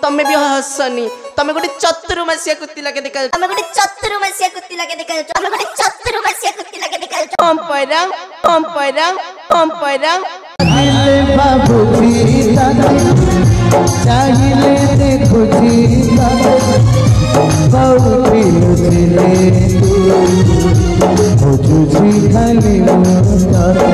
तमे भी हसनी तमे गोटे चतुर्मासिया कुत्ती लगे देखा तमे गोटे चतुर्मासिया कुत्ती लगे देखा तमे गोटे चतुर्मासिया कुत्ती लगे देखा हम पैरा चाहिले बाबूजी चाहिले देखुजी बाबूजी लुचले बुझुजी खाली मुतारे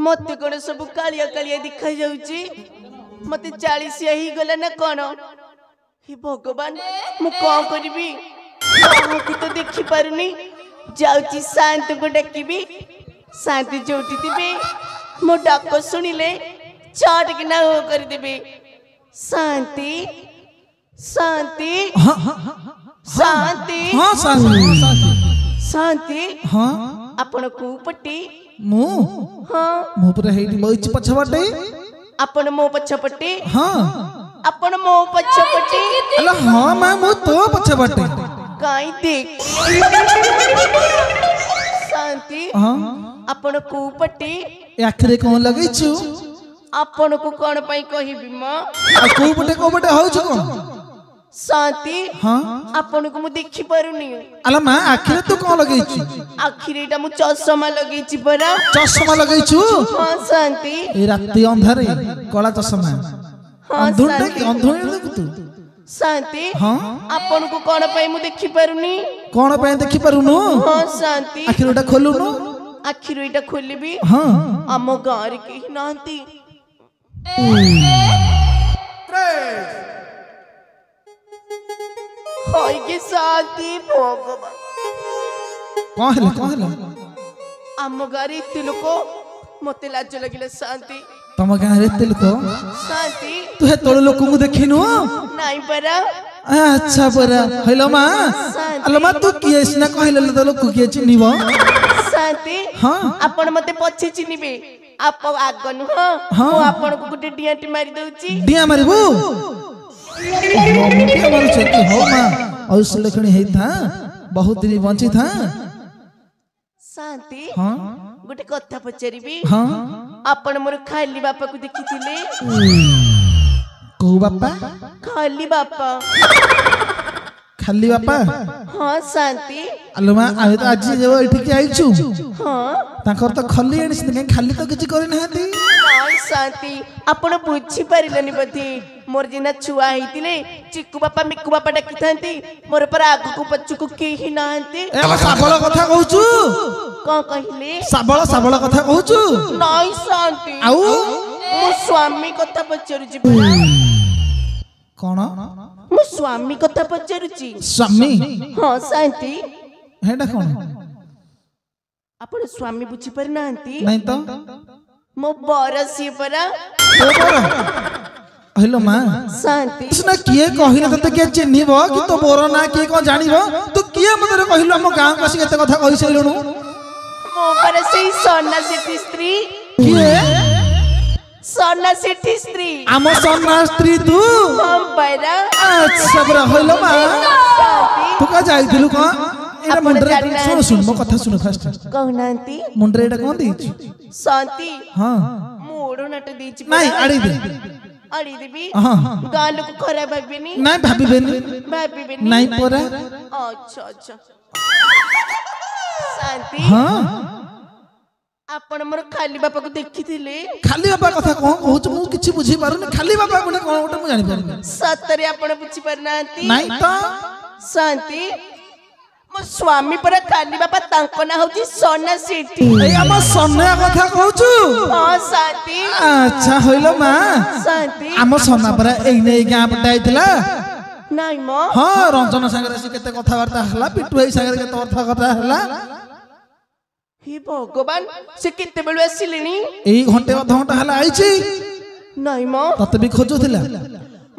मत कौन सब कालिया कालिया दिखा जाऊची मत 40 ही गला ना कौन हे भगवान मु कौन करिबी काहू तो देखि पारुनी जाऊची शांत को डाकिबी शांत जोटी दिबे मो डाक सुनिले चाट के ना हो कर देबे शांति शांति शांति हां शांति हां आपण को पट्टी मु हां मु पर हेडी बइच पछवाटे आपण मो पछपट्टी हां आपण मो पछपट्टी अला हां मैं मु तो पछवाटे काई देख शांति हां आपण को पट्टी आखरे कोन लगैछु आपण को कोन पई कहिबी म आ को पटे होउ छ कोन शांति हां आपण को मु देखि पारुनी अला मां आखरे तू कोन लगैछु आखिरेटा मु चश्मा लगैछि परा चश्मा लगैछु हां शांति ए राती अंधारे कला चश्मा हां अंधुंडे की अंधुंडे देखु तू शांति हां आपण को कोन पई मु देखि पारुनी कोन पे देखि पारुनु हां शांति आखिरटा खोलुनु आखिरेटा खोलिबी हां हम गार के नांती होय के शांति भगवान कौन हला आम गारे इतने लोक मते लाज लगिले शांति तम गाँ रे तेल को शांति तू हे तोड़ लोक को देखिनु नाई परा अच्छा परा हेलो मां अलो मां तू किए सिना कहले तो लोक किए चिनिबो शांति हां आपण मते पछे चिनिबे आप आगनु हां आपण को गुटे डियाटी मारी दउची डिया मारिबो डिया मारू छती हो मां औस लखणी हे था बहुत दिन बंची था शांति हां गुटे कथा पचारिबी हां आपण मोर खाली बापा को देखिथिले को बापा खाली बापा खाली बापा हां शांति अलो मां आबे तो आज जेबो एठी के आइछु हां ताकर तो खली एनी से खाली तो किछ करि नहती नाई शांति आपण बुझी पारिलनी बथी मोर जिना छुआ हेतिले चिक्कू बापा मिक्कू बापा डाकी थांती मोर पर आगु को पच्चू को केही नाहंती ए साबळ कथा कहूछु का कहिले साबळ कथा कहूछु नाई शांति आउ मो स्वामी कथा पचारुची कोन मो स्वामी कथा पचारुची स्वामी हां शांति हेडा कोन आपण स्वामी बुझी पारि नाहंती नहीं तो मो बरसी परा हेलो मां शांति इसना किए कहिला तते के चिन्हिबो कि तो बोर ना के को जानिबो तू किए मते कहिलो हम गांव कासी केते कथा कहि सैलनु मो पर से सोना सेठी स्त्री किए सोना सेठी स्त्री आम सोना स्त्री तू हम पैरा अच्छा बरा हेलो मां शांति तू का जाइथिलु को एरा आपण मुंडरे जानि ना सुन सुन मो कथा सुन फास्ट कहनांती मुंडरे एटा कोन देछि शांति हां मोड़ नट देछि नहीं आड़ी दे अड़ी देबी हां गां लोक खराब भाबिनी नहीं भाबिबेनी भाबिबेनी नहीं परा अच्छा अच्छा शांति हां आपण मोर खाली बापा को देखिथिले खाली बाबा कथा कोन कहूछ मु किछि बुझी पारुनी खाली बाबा कोन कोन ओटा मु जानि पारुनी सतरे आपण बुझी पारनांती नहीं तो शांति मो स्वामी पर खाली बापा तांको ना होची सोना सेठी ए हम सोना कथा कहूछु हां शांति अच्छा होइलो मां शांति हम सोना पर एई नै गां पटाइतला नाई मो हां रंजन संगे से केते कथा वार्ता हला पिटु एई संगे केते कथा हला हे भगवान से केते बेलु आसिलेनी एई घंटे अध घंटा हला आइछि नाई मो तते भी खोजुथिला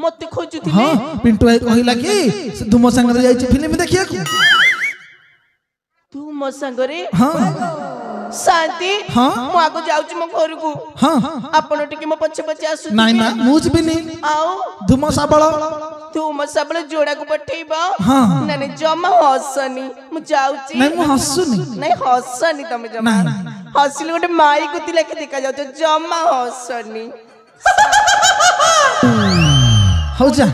मते खोजुथिले हां पिंटू भाई कहिला कि से धुम संगे जाइछि फिल्म देखिया तू मो संगरे हां शांति हाँ? मु आगो जाउची मो घर को हाँ आपण टिके मो पछे पछे आसु नाई ना मु जीबिनी आओ धुम साबळ तू मो सबले जोड़ा को पठेबा हाँ। नानी जमा हसनी मु जाउची नाई मु हसुनी नहीं हसनी तमे जमा नहीं। हसिले गोटे माई कुती लेके देखा जाउछ जमा हसनी हौ जा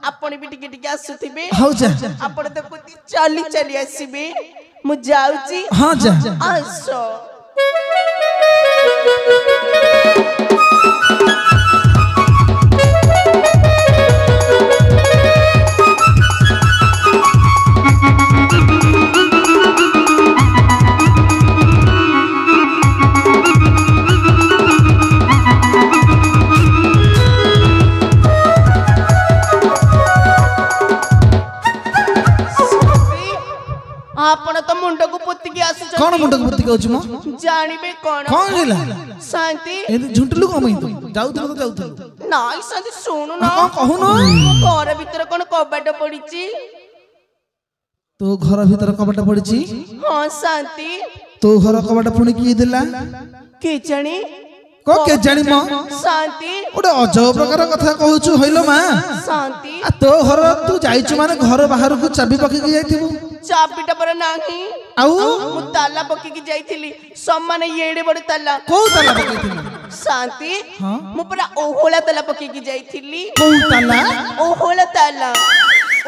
आपण भी टिके टिके आसुथिबे हौ जा आपण तो कुती चली चली आसीबे मु जाउची हाँ जा आसो आपण तो मुंड को पुत्ती की आसु कौन मुंड को पुत्ती कहउछु मो जानिबे कोन कौन गेला शांति ए झुंटलु कमई तू जाउतलु तो जाउतलु नाई शांति सुनु ना कौन कहूनो घर भीतर कोन कबाट पड़ीची तो घर भीतर कबाट पड़िची हां शांति तो घर कबाट पुणी की देला के जानी को के जानी म शांति ओडे अजब प्रकार कथा कहउछु हइलो मा शांति आ तो घर तू जाइछु माने घर बाहर को चाबी पके के जाइथिबु चाबिटा पर नाही आउ मु ताला पकी की जाईथिली सम्मान येडे बड़ ताला को ताला पकेथिलु शांति हां मु पूरा ओहोला ताला पकी की जाईथिली को ताला ओहोला ताला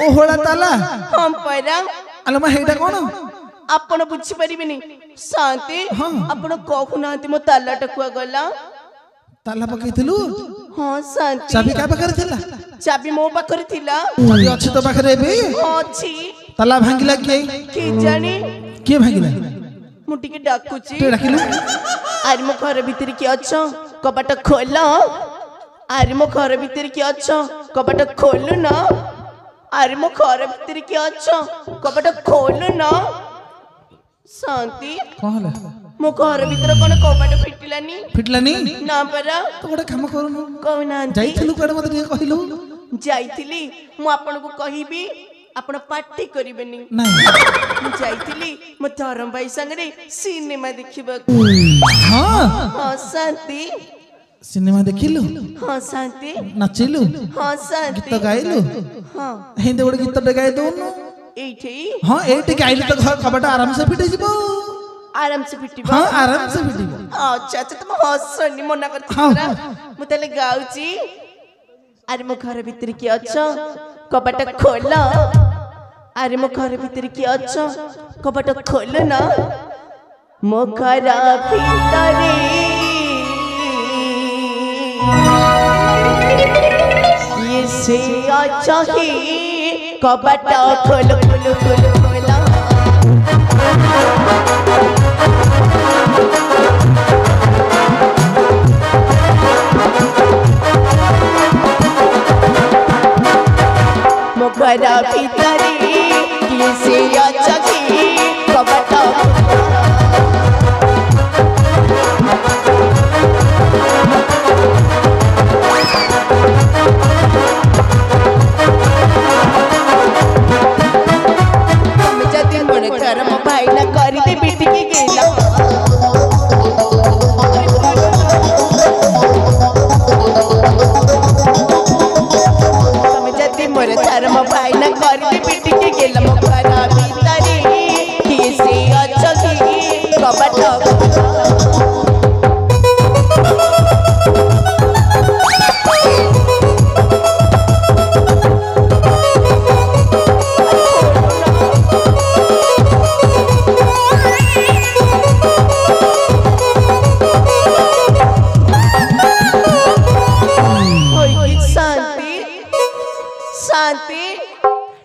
ओहोळा ताला हम परा अल मा हेडा कोन आपण बुझी परिबेनी शांति हाँ। आपण कहू नांती मो ताला टकुआ गला ताला पकेथिलु हां शांति चाबी का पकड़ थिला चाबी मो पाखरे थिला चाबी अछि तो पाखरे बे अछि ताला भांगिला के के जानी के भांगिला मुटी के डाकुची ते डाकिलु आरे मो घर भीतर की अच्छा कबाट खोल आरे मो घर भीतर की अच्छा कबाट खोल ना आरे मो घर भीतर की अच्छा कबाट खोल ना शांति कहले मो घर भीतर कोन कबाट फिटिलानी फिटलानी ना परा तो गोटे काम करूनु कहना जाइथिलु कोड मते ଟିକେ कहिलु जाइथिली मु आपन को कहिबी आपण पार्टी करिबेनी नाही मु जाइथिली मो धरम भाई संगे सिनेमा देखिबा हां हां शांति सिनेमा देखिलु हां शांति नाचिलु हां शांति गीत गाइलु हां हिंदे गोटे गीत टे गाइ दोनु एठी हां एटी गाइलु तो घर कबाट आराम से फिटे जिवो आराम से फिटिबा हां आराम से फिटिबो अच्छा अच्छा तुम हसनी मना करती हाँ। परा मु तले गाउची अरे मो घर भीतर की अच्छा कबाट खोल अरे मो घर भीतर की अच्छा कबाट खोल ना मो घर भीतर ये से अच्छा ही कबाट खोल खोल खोल खोला मोकरा भीतरी किसे अचकी कबाट हम जति मन कर्म भाई ना करी दे बेटी के गेला मोर धर्म भाई न कर दे बेटी के गेल मोकरा भीतरी किसे अचकी कबाट शांति शांति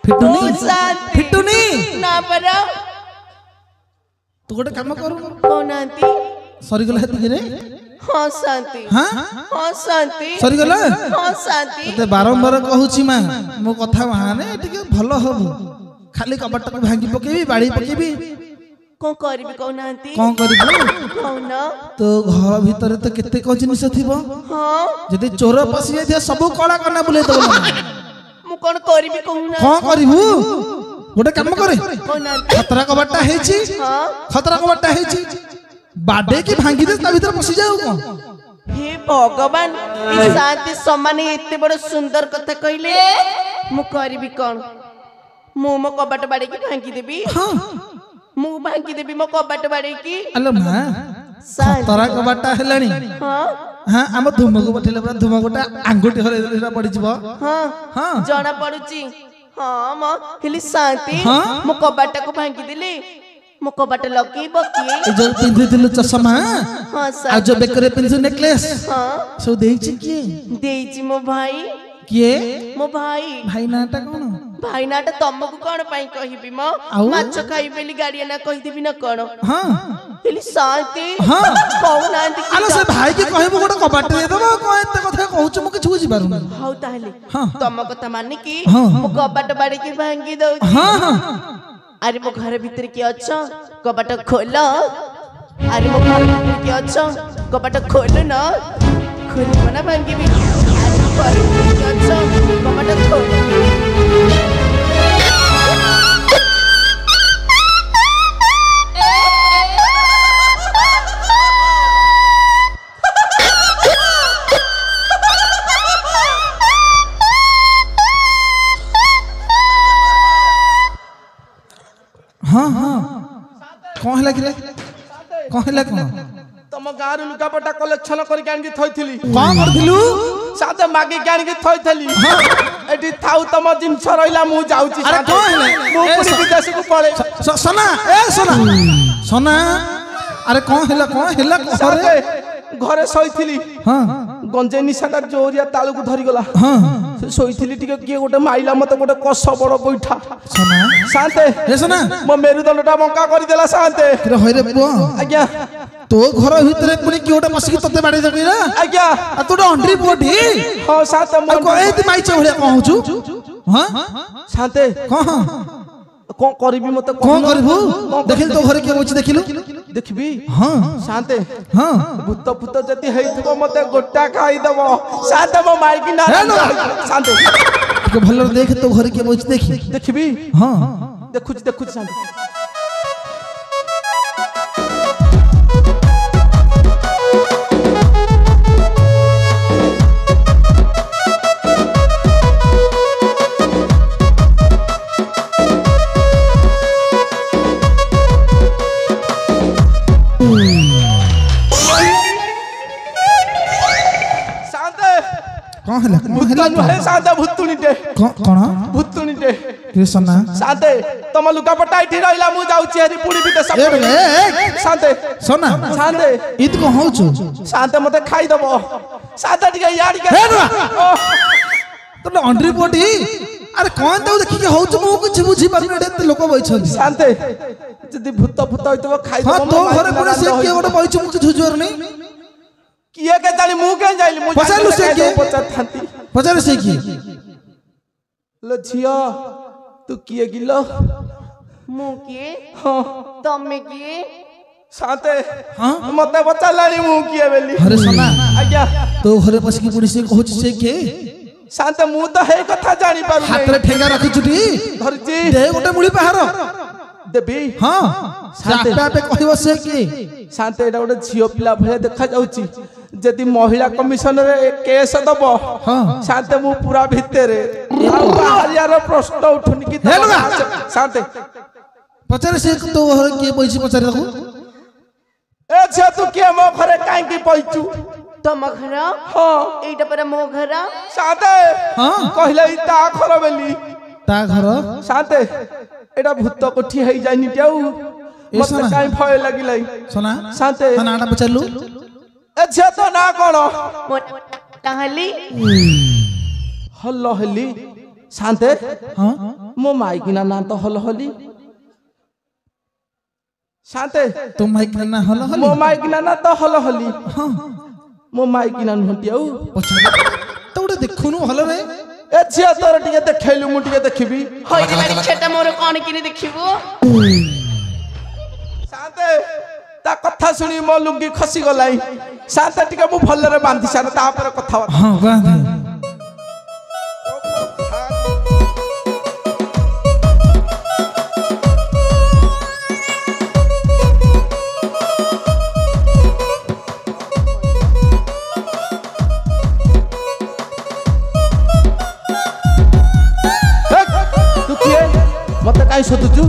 फिटुनी शांति फिटुनी ना परा तू गोटे काम करू कोनांती सरी गला हेति रे हां शांति हां हां शांति सरी गला हां शांति ते बारंबार कहूची मा मो कथा माने टिके भलो हबो खाली कबाट को भांगी पकेबी बाड़ी पकेबी कोन करबी कोनांती कोन करबो कोना तो घर भीतर तो केते को जिनिस थिबो हां जदि चोर पसी जाय सब कला करना बुले दो मु कोन करबी कोना कोन करबू गोटे काम करे कोनांती खतरा कबाटा हेची हां खतरा कबाटा हेची बाडे की भांगी दे ता भीतर पसी जाऊ को हे भगवान ई शांति सम्मान एते बड़ सुंदर कथा कहले मु करबी कोन मु मो कबाट बाड़ी की भांगी देबी हां मु भांगी देबी मो कबाट बाड़ी की अलो मां शांति तोरा कबाटा हेलानी हां हां हम धुमको पठेले पुरा धुमकोटा आंगुठी हरे देला पड़ी जिवो हां हां जणा पडुची हां म हेली शांति हाँ? मो कबाट को भांगी देली मो कबाट लगेब किए ए जो पिंधिथिलु चश्मा हां आ सर जो बेकरे पिंधु नेकलेस हां सो देइछि किए देइची मो भाई किए मो भाई भाई नाटा कोन भाई नाटा तमको कोन पाई कहिबी म आउ? माछ खाई बेली गाड़िया ना कहि देबी ना कोन हां हेली शांति हाँ। कहू ना आलो से भाई की कहबो गोटे कबाट दे देबो को एते कथा कहउछ म किछ बुझी पारुनी हौ ताहले हाँ। तम कथा माने की हाँ। मो कबाट बाड़ी की भांगी दउ हां हां अरे मो घर भीतर के अच्छा कबाट खोल अरे मो घर भीतर के अच्छा कबाट खोल ना खोल मना भांगी भी अरे मो घर भीतर के अच्छा कबाट खोल हां हां कोन हला कि रे कोन हला कोन तम गाँव लुगापटा कलेक्शन करके आनिक थैथिली कोन करथिलु साथे मागिक आनिक थैथली एठी थाउ तम जिंस रहिला मु जाउची अरे साथे कोन हला मु पुरी विदेश को पळे सोना ए सोना सोना अरे कोन हला रे साथे घरे सहिथिली हां गंजे निशाटा जोरिया तालुक धरि गला हां सहिथिली टिके किए गोटे माइला मते गोटे कस बड़ गोइठा सोना शांते ए सोना मो मेरुदंडटा बंका करि देला शांते किरे होय रे पुआ आज्ञा तो घर भीतर पुनी कियोटा मसिक तते बाडी देबी रे आज्ञा आ तू अंड्री पोटी हां शांते आ को एति माइच भलिया कहउछु हां शांते कहां कोन करबी मते कोन करबू देखिल तो घर के होछि देखिलु देखबी हां शांते हां भूत फूत जति हेइथबो मते गोटा खाई देबो शांते मो माइकी ना शांते के भलो देख तो घर के होछि देखि देखबी हां देखुच शांते कोन हला नुहे शांते भूतुनीटे कोन भूतुनीटे कृष्णा शांते तम लुका पटाइठी रहिला मु जाउची हरी पुडी विदेश शांते सोना शांते इत को होछु शांते मते खाई देबो शांते टिके यार के हे तो अंड्री पोटी अरे कोन तो देखि के होछु मु कुछ बुझी पारने एते लोक बइछन शांते जदी भूत फूत होइतबो खाई हां देबो तो घरे पुरा से के गोटे बइछु मु कुछ जुजुर नहीं किए के जानी मु के जाइली मु पचालु से के पचार थांती पचार से की लो झियो तू किए गिलो मु किए हां तमे किए शांते हां मते बचालानी मु किए बेली अरे सोना आज्ञा तो घरे पस की पुड़ी से कहछ से के शांते मु तो हे कथा जानी पारु हाथ रे ठेंगा रखि छुटी धरजी दे गोटे मुड़ी पहार देबी हां शांते आपे कहबो से के शांते एटा गोटे झियो पिला भले देखा जाउची जदि महिला कमिशन रे केस दबो हां शांते मु पूरा भितरे बाहरियार प्रश्न उठुनी कि हे लगा। शांते पचार से तो घरे के बइछि पचार देखो ए छे तू के मो घरे काई की पइचू तम घर हां एटा पर मो घर शांते हां कहले ता खर बेली ता घर शांते एटा भूत कोठी हेइ जाइनी टेउ मते सोना। काई भय लागिलाई सोना शांते नाटा पचारलु ए छे तो ना कोन मो ताहली हल्लो हल्ली शांते हां मो माइकिना ना तो हल्लो हल्ली शांते तो माइक ना हलो मो हलो माइकिना ना तो हल्लो हल्ली हां मो माइकिना नुटियाउ पचार तो उडे देखुनु हलो रे ए छिया तोर टिके देखैलु मु टिके देखिबी होय रे बाड़ी छेटा मोर कोन किने देखिबो शांते ता कथा सुनी मो लुंगी खसी गलाई शांते टिके मु भल्ले रे बांधी सार ता पर कथा हां बांधे କାଇଁ ଶୋଧୁଛୁ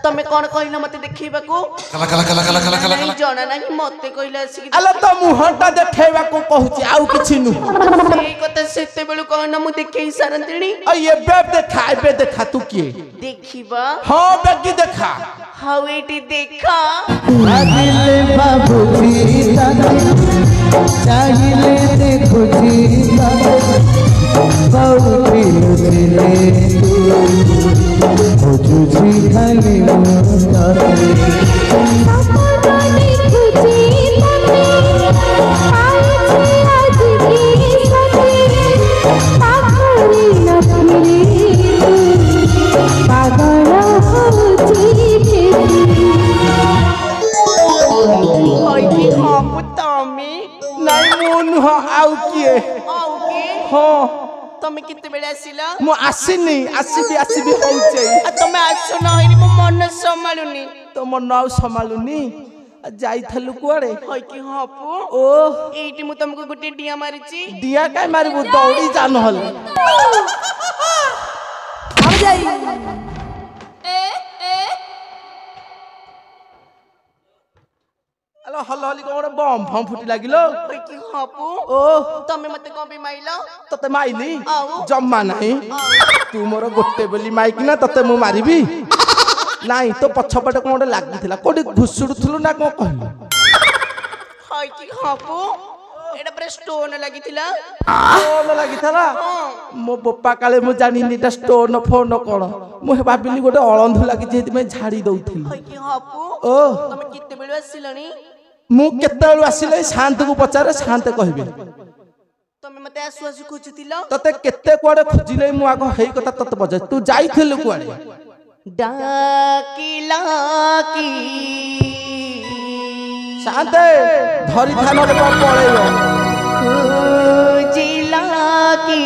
ତମେ କଣ କହିଲ ମତେ ଦେଖେଇବାକୁ ନାଇଁ ଜଣା ନାହିଁ ମତେ କହିଲେ ଆସିକି ଆଲୋ ତ ମୁହଁଟା ଦେଖେଇବାକୁ କହୁଛି ଆଉ କିଛି ନୁହଁ ସେଇ କଥା ସେତେବେଳୁ କହିନ ମୁଁ ଦେଖେଇ ସାରନ୍ତିଣି ଏବେ ଦେଖା ତୁ କିଏ ଦେଖିବା ହଁ ବେଗି ଦେଖା ହଉ ଏଇଠି ଦେଖ भागिले बाबूजी चाहिए देखुजी बहुती लुचिले खोजुजी खाली ନାଇଁ ମୁଁ ନୁହଁ ଆଉ କିଏ ହଁ ତମେ କେତେବେଳେ ଆସିଲ ମୁଁ ଆସିନି ଆସିବି ହଉଛି ତମେ ଆସୁନ ହେଇନି ମୋ ମନ ସମ୍ଭାଳୁନି ତୋ ମନ ଆଉ ସମ୍ଭାଳୁନି ଯାଇଥିଲୁ କୁଆଡେ ହଇକି ହପୁ ଓ ଏଇଠି ମୁଁ ତମକୁ ଗୋଟେ ଡିଆ ମାରିଛି ଡିଆ କାଇଁ ମାରିବୁ ଦୌଡ଼ି ଯା ନହେଲେ ଆଲୋ ହଲ ହଲି କଣ ଗୋଟେ ବମ୍ ଫମ୍ ଫୁଟି ଲାଗିଲ ହଇକି ହପୁ ଓ ତମେ ମତେ କଣ ପାଇଁ ମାଇଲ ତତେ ମାଇଲି ଆଉ? ଜମା ନାହିଁ ତୁ ମୋର ଗୋଟେ ବୋଲି ମାଇକି ନା ତତେ ମୁଁ ମାରିବି ନାଇଁ ତୋ ପଛପଟେ କଣ ଗୋଟେ ଲାଗିଥିଲା କୋଉଠି ଘୁଷୁଡୁଥିଲୁ ନା କଣ କହିଲୁ ହଇକି ହପୁ ଏଟା ପୁରା ଷ୍ଟୋନ ଲାଗିଥିଲା ମୋ ବୋପା କାଳେ ମୁଁ ଜାଣିନି ଏଟା ଷ୍ଟୋନ ଫୋନ କଣ ମୁଁ ଭାବିଲି ଗୋଟେ ଅଳନ୍ଧୁ ଲାଗିଛି ସେଥିପାଇଁ ଝାଡି ଦଉଥିଲି ହଇକି ହପୁ ଓ ତମେ କେତେବେଳୁ ଆସିଲଣି ମୁଁ କେତେବେଳୁ ଆସିଲେ ଶାନ୍ତକୁ ପଚାରେ ଶାନ୍ତ କହିବେ ତମେ ମତେ ଆସୁ ଆସୁ ଖୋଜୁଥିଲ ତତେ କେତେ କୁଆଡେ ଖୋଜିଲେ ମୁଁ ଆଗ ହେଇ କଥା ତତେ ପଚାରେ ତୁ ଯାଇଥିଲୁ କୁଆଡେ ଡାକିଲା କି ଶାନ୍ତେ ଧରିଥାନ ପଳେଇବ ଖୋଜିଲା କି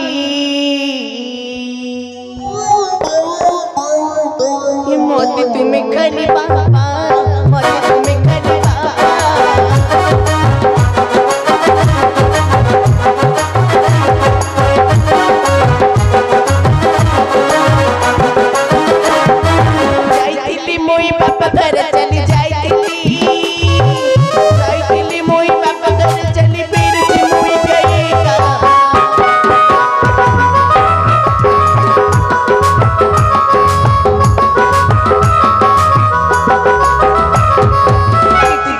ମତେ ତୁମେ ଖାଲି ବାବା ମତେ ତୁମେ ଖାଲି ଯାଇଥିଲି ମୁଇ ବାପା ଘର ଚାଲି ଯାଇଥିଲି ମୁଇ ବାପା ଘର ଚାଲି ଫେରିଛି ମୁଇ ଗଇକା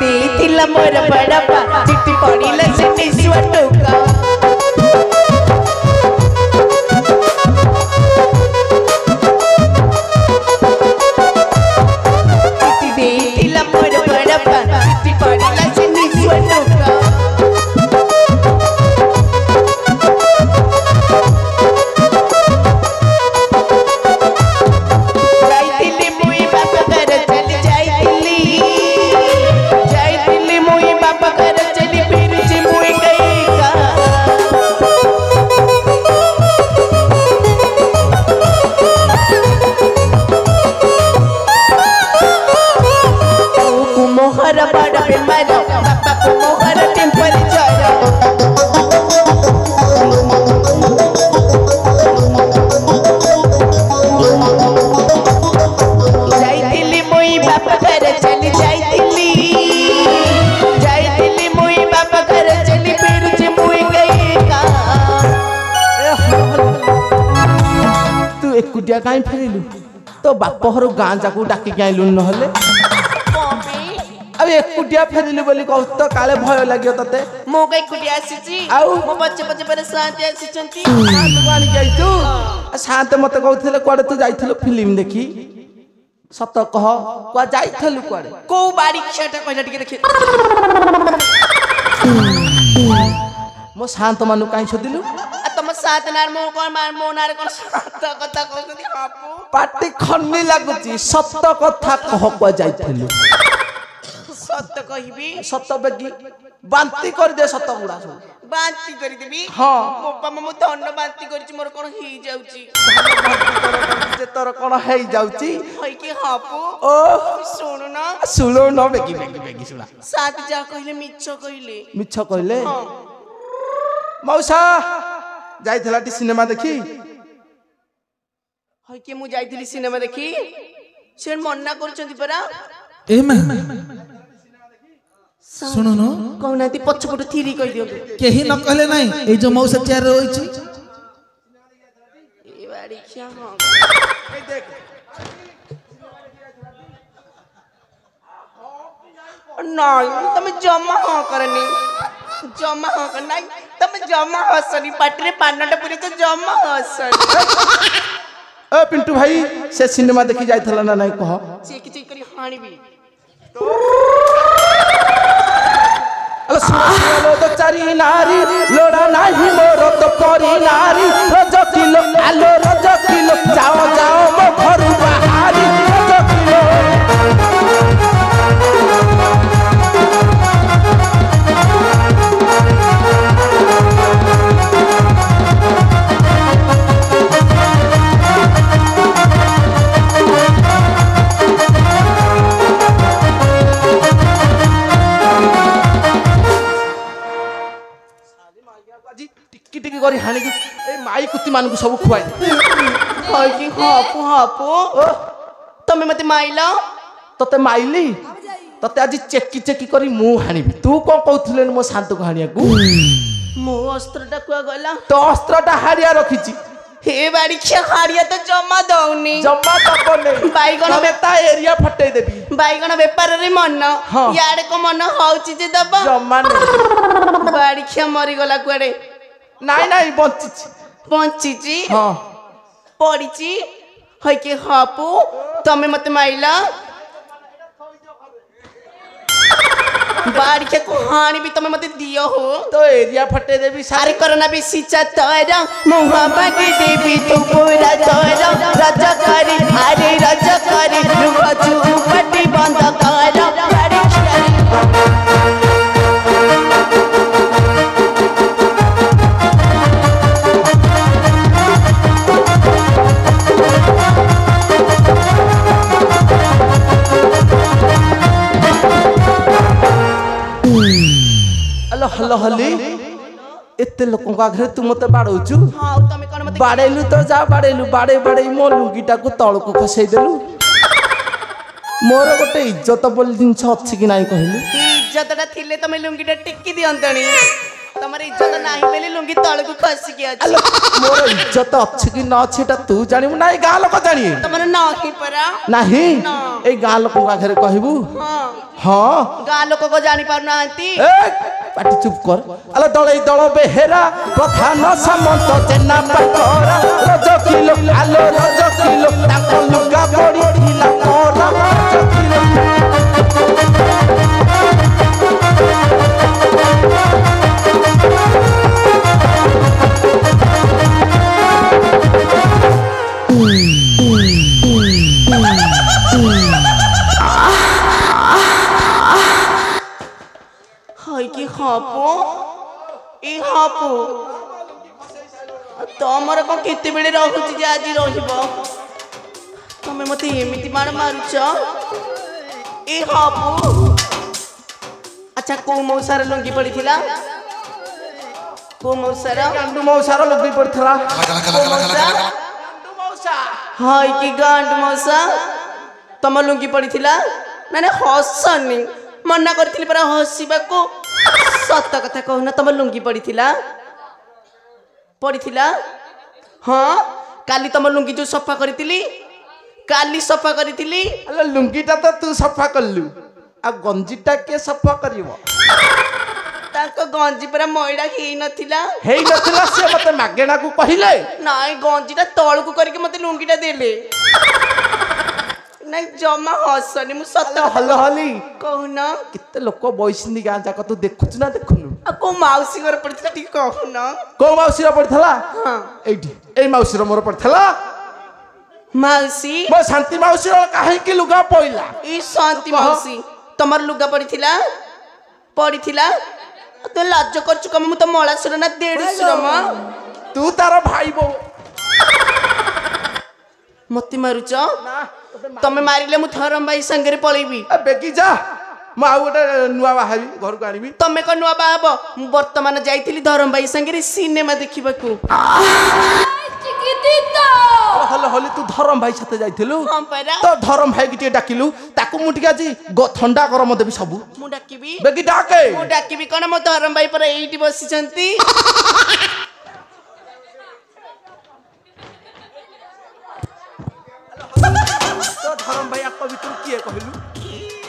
ଦେଇଥିଲା ମୋର ବଡପା ଚିଠି ପଡ଼ିଲା ସେଠି ଶୁଆ ଟୋକା ଚିଠି ଦେଇଥିଲା ମୋର ବଡପା ଚିଠି ପଡ଼ିଲା ସେଠି ଶୁଆ ଟୋକା ଯାଇଥିଲି ମୁଇ ବାପା ଘର ଚାଲି ଯାଇଥିଲି ମୁଇ ବାପା ଘର ଚାଲି ଫେରିଛି ମୁଇ ଗଇକା ମୋହର ବଡ ବେମାର ବାପାକୁ ମୋହର ଟେମ୍ପରେଚର ଯାଇଥିଲି ମୁଇ ବାପା ଘର ଚାଲି ଯାଇଥିଲି ମୁଇ ବାପା ଘର ଚାଲି ଫେରୁଛି ମୁଇ ଗଇକା ତୁ ଏକୁଟିଆ କାଇଁ ଫେରିଲୁ ତୋ ବାପ ଘର ଗାଁ ଯାକୁ ଡାକିକି ଆଇଲୁ ନହେଲେ ଆଉ ଏକୁଟିଆ ଫେରିଲୁ ବୋଲି କହୁଛୁ ତ କାଳେ ଭୟ ଲାଗିବ ତତେ ମୁଁ ଏକୁଟିଆ ଆସିଛି ଆଉ? ମୋ ପଛେ ପଛେ ପରେ ଶାନ୍ତି ଆସିଛନ୍ତି ଶାନ୍ତକୁ ଆଣିକି ଯାଇଛୁ ଶାନ୍ତ ମତେ କହୁଥିଲେ କୁଆଡେ ତୁ ଯାଇଥିଲୁ ଫିଲ୍ମ ଦେଖି ସତ କହ କୁଆଡେ ଯାଇଥିଲୁ କୁଆଡେ କୋଉ ବାଡି ଖିଆଟା କହିଲା ଟିକେ ଦେଖି ମୋ ଶାନ୍ତ ମାନଙ୍କୁ କାହିଁ ଶୋଧିଲୁ ତମ ସାତ ନାର ମୋ କଣ ମୋ ନାର କଣ ସତ କଥା କହୁଛନ୍ତି ବାପୁ ପାଟି ଖନି ଲାଗୁଛି ସତ କଥା କହ କୁଆ ଯାଇଥିଲୁ ସତ କହିବି ସତ ବେଗି ବାନ୍ତି କରିଦେ ସତ ଗୁଡା ସବୁ ବାନ୍ତି କରିଦେବି ହଁ ବୋପା ମୁଁ ଦଣ୍ଡ ବାନ୍ତି କରିଛି ମୋର କଣ ହେଇଯାଉଛି ଯେ ତୋର କଣ ହେଇଯାଉଛି ହଇକି ହପୁ ଓ ଶୁଣୁନ ଶୁଣୁନ ବେଗି ବେଗି ବେଗି ଶୁଣା ସାତ ଯାହା କହିଲେ ମିଛ କହିଲେ ମିଛ କହିଲେ ହଁ ମଉସା ଯାଇଥିଲା ଟି ସିନେମା ଦେଖି ହଇ କି ମୁଁ ଯାଇଥିଲି ସିନେମା ଦେଖି ସେ ମନା କରୁଛନ୍ତି ପରା ଏ ମା ଶୁଣୁନ କହୁନାହାନ୍ତି ପଛପଟୁ ଥିରି କହିଦିଅନ୍ତୁ କେହି ନ କହିଲେ ନାହିଁ ଏଇ ଯୋଉ ମଉସା ଚେୟାର ରହିଛି ଏ ବାଡି ଖିଆ ହଁ এই দেখ ନାଇଁ ତମେ ଜମା ହଁ କରନି ଜମା ହଁ କର ନାଇଁ ତମେ ଜମା ହସନି ପାଟିରେ ପାନଟା ପୁରେଇଛ ଜମା ହସନି এ পিন্টু ভাই সে সিনেমা দেখি যাইতলা না নাই কহ চেকি চেকি କରି হাଣିবি আলো সুলো তো চারি নারী লোড়া নাই মোর তো পরি নারী রজ কিলো আলো রজ কিলো যাও যাও মো ঘরু বাহারি রজ কিলো টিকি টিকি করে হানিকি এই মাই কুতি মানকু সব খুয়াই হই কি হপু হপু ତମେ ମତେ ମାଇଲ তোতে মাইলি তোতে আজি চেকি চেকি করি মু হানিবি তু কোন কହୁଥିଲେ মো শান্তକୁ হানিয়াকু ମୋ ଅସ୍ତ୍ରଟା କୁଆ ଗଲା তো অস্ত্রটা হারিয়া রখিছি ହେ ବାଡି ଖିଆ ହାଡିଆ ତ ଜମା ଦଉନି জমা তক নেই ବାଇଗଣ তবে তা এরিয়া ফটাই দেবি ବାଇଗଣ ବେପାରରେ ମନ ହଁ। ଇଆଡେ କ ମନ ହଉଛି ଯେ ଦବ জমা নেই ବାଡି ଖିଆ ମରିଗଲା କୁଆଡେ নাই নাই বঞ্চিছি ବଞ୍ଚିଛି হ্যাঁ ପଡିଛି ହଇକି ହପୁ ତମେ ମତେ ମାଇଲ ବାଡି ଖିଆକୁ ହାଣିବି ତମେ ମତେ ଦିଅ ହୋ তো এরিয়া ফটাই দেবি আরে করোনা বেশি চাতর মোহাম্মদ দেবী তু পুরা তোর রজ করি আরে রজ করি রুজু পটি বন্ধ কর বাড়ি খেলি হ্যালো হ্যালো হলি এতে লোকଙ୍କ আঘরে তু মতে বাড়াউছু হ্যাঁ তুমি কোন মতে বাড়াইলু তো যা বাড়াইলু বাড়াই বাড়াই মো লুঙ্গিটাକୁ তଳକୁ খসাই দেলু মোর গোটে ইজ্জত বলি জিনিস ଅଛି কি নাই কহিলু ইজ্জতটা থিলে তুমি লুঙ্গিটা টিকি দিয়ন্তনি তোমার ইজ্জত নাই বলে লুঙ্গি তলকু খসিকি আছে আলো মোর ইজ্জত ଅଛି কি না ଅଛି এটা তু জানিবু নাই গাঁ লোক জানিয়ে তোমার নাহি পরা ନାହିଁ এই ଗାଁ ଲୋକଙ୍କ ଆଘରେ କହିବୁ হ্যাঁ ହଁ গাঁ লোক কো জানি পার নাহান্তি এ পাটি চুপ কর আলো দଳେଇ দଳ বেহেরা প্রধান সামন্ত চেনা পাটরা রজ কিলো আলো রজ কিলো তাଙ୍କ ଲୁଗା ପଡ଼ିଥିଲା ପରା ରଜ କିଲୋ হই কি হপু ই হপু ତମର କଣ କେତେବେଳେ ରହୁଛି ଯେ ଆଜି ରହିବ ତମେ ମତେ ଏମିତି ମାଡ଼ ମାରୁଛ ଏ ହପୁ ଆଚ୍ଛା କୋଉ ମଉସାର ଲୁଙ୍ଗି ପଡିଥିଲା କୋଉ ମଉସାର ଗାଣ୍ଡୁ ମଉସାର ଲୁଗି ପଡ଼ିଥିଲା ହଇ କି ଗାଣ୍ଡ ମଉସା ତମ ଲୁଙ୍ଗି ପଡିଥିଲା ମାନେ ହସନି ମନା କରିଥିଲି ପରା ହସିବାକୁ ସତ କଥା କହୁନ ତମ ଲୁଙ୍ଗି ପଡିଥିଲା ପଡିଥିଲା ହଁ କାଲି ତମ ଲୁଙ୍ଗି ଯୋଉ ସଫା କରିଥିଲି କାଲି ସଫା କରିଥିଲି ଆଲୋ ଲୁଙ୍ଗିଟା ତ ତୁ ସଫା କଲୁ ଆଉ ଗଞ୍ଜିଟା କିଏ ସଫା କରିବ ତାଙ୍କ ଗଞ୍ଜି ପରା ମଇଳା ହେଇନଥିଲା ହେଇନଥିଲା ସେ ମତେ ମାଗେଣାକୁ କହିଲେ ନାଇଁ ଗଞ୍ଜିଟା ତଳକୁ କରିକି ମତେ ଲୁଙ୍ଗିଟା ଦେଲେ ନାଇଁ ଜମା ହସନି ମୁଁ ସତ ହଲ ହଲି କହୁନ କେତେ ଲୋକ ବଇସିନ୍ତି ଗାଁ ଯାକ ତୁ ଦେଖୁଛୁ ନା ଦେଖୁନୁ ଆଉ କୋଉ ମାଉସୀ ଘର ପଡିଥିଲା ଟିକେ କହୁନ କୋଉ ମାଉସୀର ପଡିଥିଲା ହଁ ଏଇଠି ଏଇ ମାଉସୀର ମୋର ପଡିଥିଲା ମାଉସୀ ମୋ ଶାନ୍ତି ମାଉସୀର କାହିଁକି ଲୁଗା ପଇଲା ଏଇ ଶାନ୍ତି ମାଉସୀ ତମର ଲୁଗା ପଡିଥିଲା ପଡିଥିଲା ତୁ ଲାଜ କରୁଛୁ କମ ମୁଁ ତ ମଳାସୁର ନା ଦେଢଶୁର ମ ତୁ ତାର ଭାଇ ବୋଉ ମତେ ମାରୁଛ ତମେ ମାରିଲେ ମୁଁ ଧରମ ଭାଇ ସାଙ୍ଗରେ ପଳେଇବି ବେଗି ଯା ମୁଁ ଆଉ ଗୋଟେ ନୂଆ ବାହାବି ଘରକୁ ଆଣିବି ତମେ କଣ ନୂଆ ବାହା ହବ ମୁଁ ବର୍ତ୍ତମାନ ଯାଇଥିଲି ଧରମ ଭାଇ ସାଙ୍ଗରେ ସିନେମା ଦେଖିବାକୁ ଚିକିତି ହଲ ହଲି ତୁ ଧରମ ଭାଇ ସାଥେ ଯାଇଥିଲୁ ହଁ ପରା ତ ଧରମ ଭାଇ ଟିକେ ଡାକିଲୁ ତାକୁ ମୁଁ ଟିକେ ଆଜି ଥଣ୍ଡା ଗରମ ଦେବି ସବୁ ମୁଁ ଡାକିବି ବେଗି ଡାକେ ମୁଁ ଡାକିବି କଣ ମୋ ଧରମ ଭାଇ ପରା ଏଇଠି ବସିଛନ୍ତି ତ ଧରମ ଭାଇ ଆଙ୍କ ଭିତରୁ କିଏ କହିଲୁ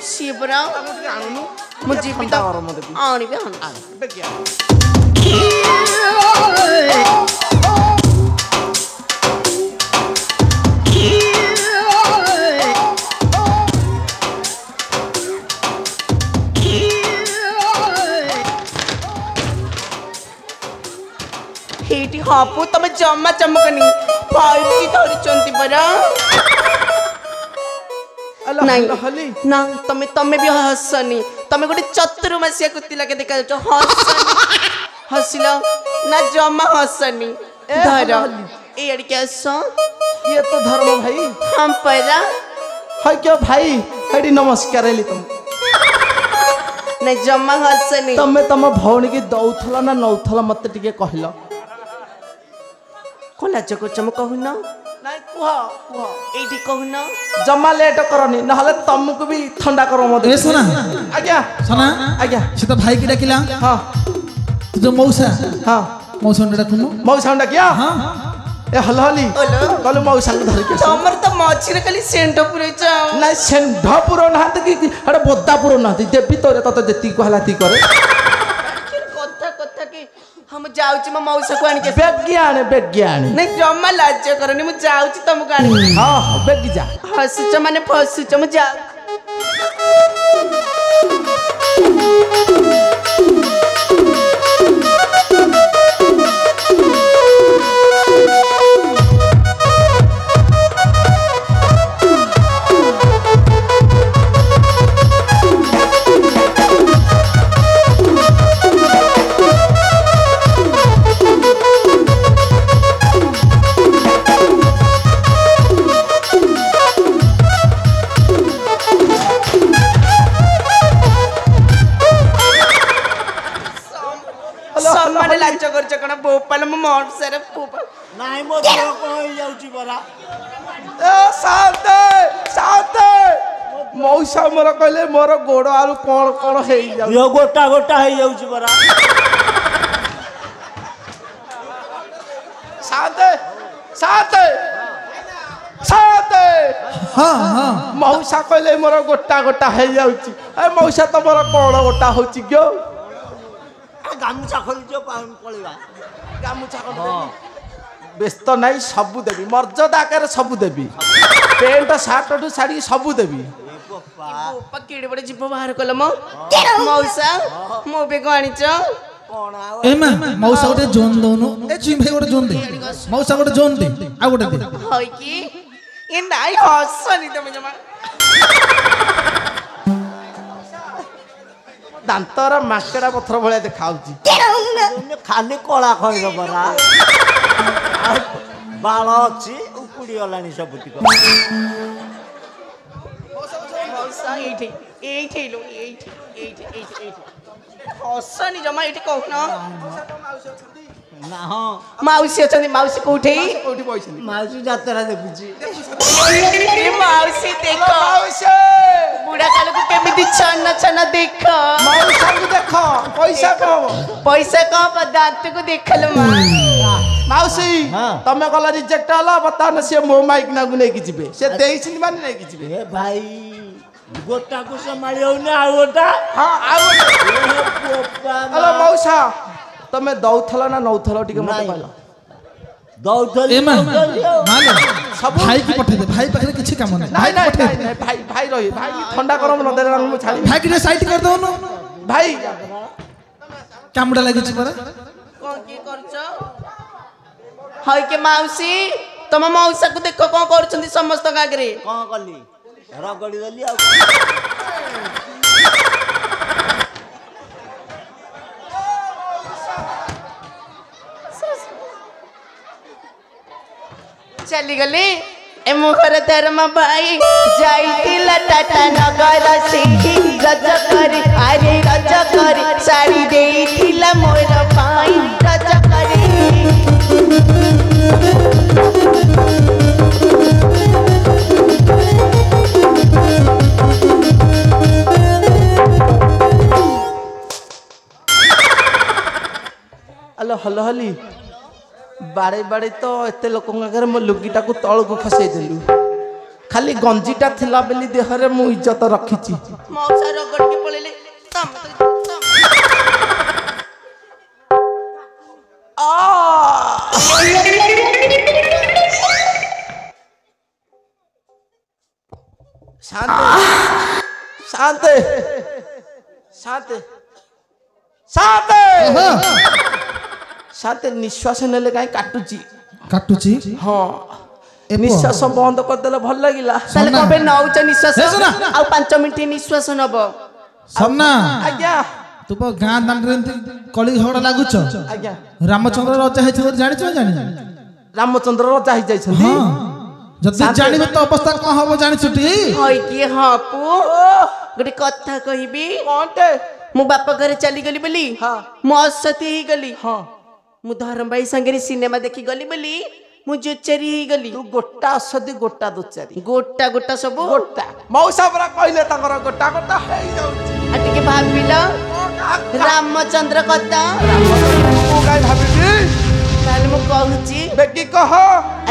ସିଏ ପରା ତାକୁ ଟିକେ ଆଣୁନୁ ମୁଁ ଯିବି ଥଣ୍ଡା ତ ଗରମ ଦେବି ଆଣିବି ବେଗି ଆଣ। ଏଇଠି ହବୁ ତମେ ଜମା ଚମକନି ପାଇକି ଧରିଛନ୍ତି ପରା ନାଇଁ ହଲି ନା ତମେ ବି ହସନି ତମେ ଗୋଟେ ଚତୁର୍ମାସିଆ କୁତି ଲାଗେ ଦେଖାଯାଉଛ ହସନି ହସିଲ ନା ଜମା ହସନି ଧର ଏଇଆଡ଼ିକି ଆସ ଇଏ ତ ଧର୍ମ ଭାଇ ହଁ ପରା হয় কেউ ভাই এটি নমস্কার হেলি তুমি ନାଇଁ ଜମା ହସନି ତମେ ତମ ଭଉଣୀ କି ଦଉଥିଲ ନା ନଉଥିଲ ମତେ ଟିକେ କହିଲ କଣ ଲାଜ କରୁଛ ମୁଁ କହୁନ ନାଇଁ କୁହ କୁହ ଏଇଠି କହୁନ ଜମା ଲେଟ୍ କରନି ନହେଲେ ତମକୁ ବି ଥଣ୍ଡା କର ମତେ ଏ ଶୁଣା ଆଜ୍ଞା ଶୁଣା ଆଜ୍ଞା ସେ ତ ଭାଇ କି ଡାକିଲା ହଁ ତୁ ଯୋଉ ମଉସା ହଁ ମଉସା ଡାକୁନୁ ମଉସା ଡାକିଆ ହଁ ଏ ହଲ ହଲି ଓଲୋ। କହିଲୁ ମଉସାଙ୍କୁ ଧରିକି ଆସ ତମର ତ ମଝିରେ ଖାଲି ସେଣ୍ଟ ପୁରେଇଛ ନାଇଁ ଷେଣ୍ଢ ପୁର ନାହାନ୍ତି କି ଗୋଟେ ବୋଦା ପୁର ନାହାନ୍ତି ଦେବି ତୋରେ ତତେ ଯେତିକି କହିଲା ତି କରେ କଥା କି ହଁ ମୁଁ ଯାଉଛି ମୋ ମଉସାକୁ ଆଣିକି ଆସିବି। ବେଗି ଆଣେ ନାଇଁ ଜମା ଲାଜ କରନି ମୁଁ ଯାଉଛି ତମକୁ ଆଣିବି ହଁ ହଁ ବେଗି ଯା ହସୁଛ ମାନେ ଫସୁଛ ମୁଁ ଯାଉଛି ସମ୍ମାନ ଲାଜ କରୁଛ କଣ ବୋପାଲ ମୋ ମଉସାର ନାଇଁ ମୋ ଦେହ କଣ ହେଇଯାଉଛି ପରା ଏ ଶାନ୍ତେ ଶାନ୍ତେ ମଉସା ମୋର କହିଲେ ମୋର ଗୋଡ ଆଳୁ କଣ କଣ ହେଇଯାଉଛି ଦେହ ଗୋଟା ଗୋଟା ହେଇଯାଉଛି ପରା ଶାନ୍ତେ ଶାନ୍ତେ ଶାନ୍ତେ ହଁ ହଁ ମଉସା କହିଲେ ମୋର ଗୋଟା ଗୋଟା ହେଇଯାଉଛି ଏ ମଉସା ତମର କଣ ଗୋଟା ହଉଛି କି ଗାମୁଛା ଖୋଲିଛ ପଳେଇବା ଗାମୁଛା ବ୍ୟସ୍ତ ନାହିଁ ସବୁ ଦେବି ମର୍ଯ୍ୟାଦା ଆକାରରେ ସବୁ ଦେବି ପ୍ୟାଣ୍ଟ ସାର୍ଟଠୁ ଶାଢ଼ୀ ସବୁ ଦେବି ବୋପା କେଡ଼େ ବଡ ଜୀବ ବାହାର କଲ ମୋ ମଉସା ମୋ ବେଗ ଆଣିଛ କଣ ଆଉ ଏ ମା ମଉସା ଗୋଟେ ଜୋନ୍ ଦଉନୁ ଏ ଚୁଇଁ ଭାଇ ଗୋଟେ ଜୋନ୍ ଦେ ମଉସା ଗୋଟେ ଜୋନ୍ ଦେ ଆଉ ଗୋଟେ ଦେ ହଇ କି ଏ ନାଇଁ ହସନି ତମେ ଜମା ଦାନ୍ତର ମାଙ୍କଡା ପଥର ଭଳିଆ ଦେଖାଯାଉଛି ଖାଲି କଳା ଖଇର ପରା ବାଳ ଅଛି ଉପୁଡ଼ି ଗଲାଣି ସବୁତିକ ମଉସା ଏଇଠି ଏଇଠି ଲୋ ଏଇଠି ଏଇଠି ଏଇଠି ଏଇଠି ହସନି ଜମା ଏଇଠି କହୁନ ନା ହଁ ମାଉସୀ ଅଛନ୍ତି ମାଉସୀ କୋଉଠି କୋଉଠି ବଇଛନ୍ତି ମାଉସୀ ଯାତ୍ରା ଦେଖୁଛି ଏ ମାଉସୀ ଦେଖ ବୁଢା କାଳକୁ କେମିତି ଛନ ଛନ ଦେଖ ମଉସାଙ୍କୁ ଦେଖ ପଇସା କମ ପଇସା କଣ ଦାନ୍ତକୁ ଦେଖଲ ମା ମାଉସୀ ହଁ। ତମେ ଗଲା ରିଜେକ୍ଟ ହେଲା ବର୍ତ୍ତମାନ ସିଏ ମୋ ମାଇକ୍ ନାକୁ ନେଇକି ଯିବେ ସେ ଦେଇଛନ୍ତି ମାନେ ନେଇକି ଯିବେ ଏ ଭାଇ ଗୋଟାକୁ ସମ୍ଭାଳି ହଉନି ଆଉ ଗୋଟା ହଁ ଆଉ ହ୍ୟାଲୋ ନାଇଁ ମଉସା ତମେ ଦଉଥିଲ ନା ନଉଥିଲ ଟିକେ ମତେ କହିଲ ଦଉଥିଲି ଏ ମା ଦଉଥିଲି ଆଉ। ମାଲୋ ସବୁ ଭାଇ କି ପଠେଇ ଦେ ଭାଇ ପାଖରେ କିଛି କାମ ନାହିଁ ନାଇଁ ଭାଇ ନାଇଁ ପଠେଇ ନାଇଁ ଦେ ନାଇଁ ଭାଇ ଭାଇ ରହି ଭାଇ ଥଣ୍ଡା ଗରମ ନ ଦେଲେ ମୁଁ ଛାଡ଼ିବି ଭାଇ କି ଟିକେ ସାଇଟ୍ କରି ଦଉନୁ ଭାଇ କାମଟା ଲାଗିଛି ପରା କଣ କିଏ କରୁଛ ହଇ କେ ମାଉସୀ ତମ ମଉସାକୁ ଦେଖ କଣ କରୁଛନ୍ତି ସମସ୍ତଙ୍କ ଆଗରେ କଣ କଲି ରଗଡ଼ି ଦେଲି ଆଉ ଚାଲିଗଲେ ଏ ମୁହର ଧର୍ମ ଭାଇ ଯାଇଥିଲା ଟାଟା ନଗର ସେହି ରଜ କରି ଆରେ ରଜ କରି ଶାଢ଼ୀ ଦେଇଥିଲା ମୋର ପାଇଁ ରଜ କରି ଆଲୋ ହଲ ହଲି ବାଡ଼େ ବାଡ଼େ ତ ଏତେ ଲୋକଙ୍କ ଆଗରେ ମୋ ଲୁଗିଟା କୁ ତଳକୁ ଖସେଇ ଦେଲୁ ଖାଲି ଗଞ୍ଜିଟା ଥିଲା ବୋଲି ଦେହରେ ମୁଁ ଇଜ୍ଜତ ରଖିଛି ମଉସା ରଗଡିକି ପଳେଇଲେ शांत शांत शांत शांत शांत निश्वास नेले काई काटुची हाँ निश्वास बंद कर देले भल लागिला ताले कबे नौच निश्वास हे सुना। आ 5 मिनिट निश्वास नब समना आज्ञा तू गाँ दांडे कली झगड़ा लागुच आज्ञा रामचंद्र रजा है जानिछ जानि रामचंद्र रजा ही जाइछन हाँ जदि जानिबे तो अवस्था कौन हबो जानिछुटी होय कि हां पु गोटे कथा कहिबी कोनटे मु बापा घरे चली गली बोली हाँ मु असती ही गली हाँ मु धर्म भाई संगे सिनेमा देखी गली बोली मु जोचरी ही गली तू गोटा असदी गोटा दोचारी गोटा गोटा सब गोटा मौसा परा कहले ताकर गोटा गोटा हे जाउची आ टिके भाबिला रामचंद्र कथा तू काई भाबिबी ताले मु कहूची बेकी कह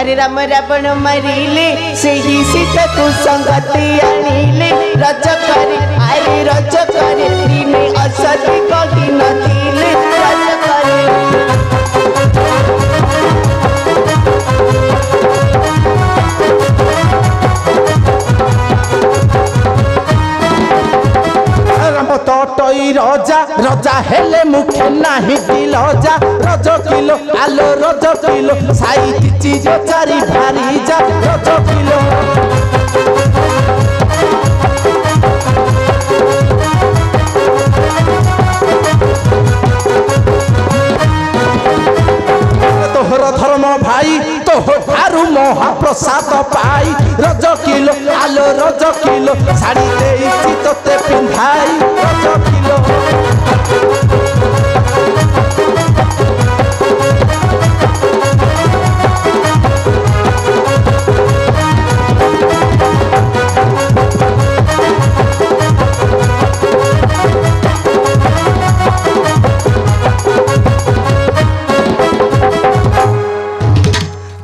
अरे राम रावण मारिले सेही सीता तू संगति आनिले रज करे अरे रज करे दिने असती कही नथिले रज करे राम तटई रजा रजा हेले मुखे नाही दिल जा रज किलो आलो रज किलो साई चीज चारी भारी जा रज किलो तोहर धर्म भाई तोहारू महाप्रसाद पाई रज किलो आलो रज किलो शाड़ी देइछि तोते पिंधाई रज किलो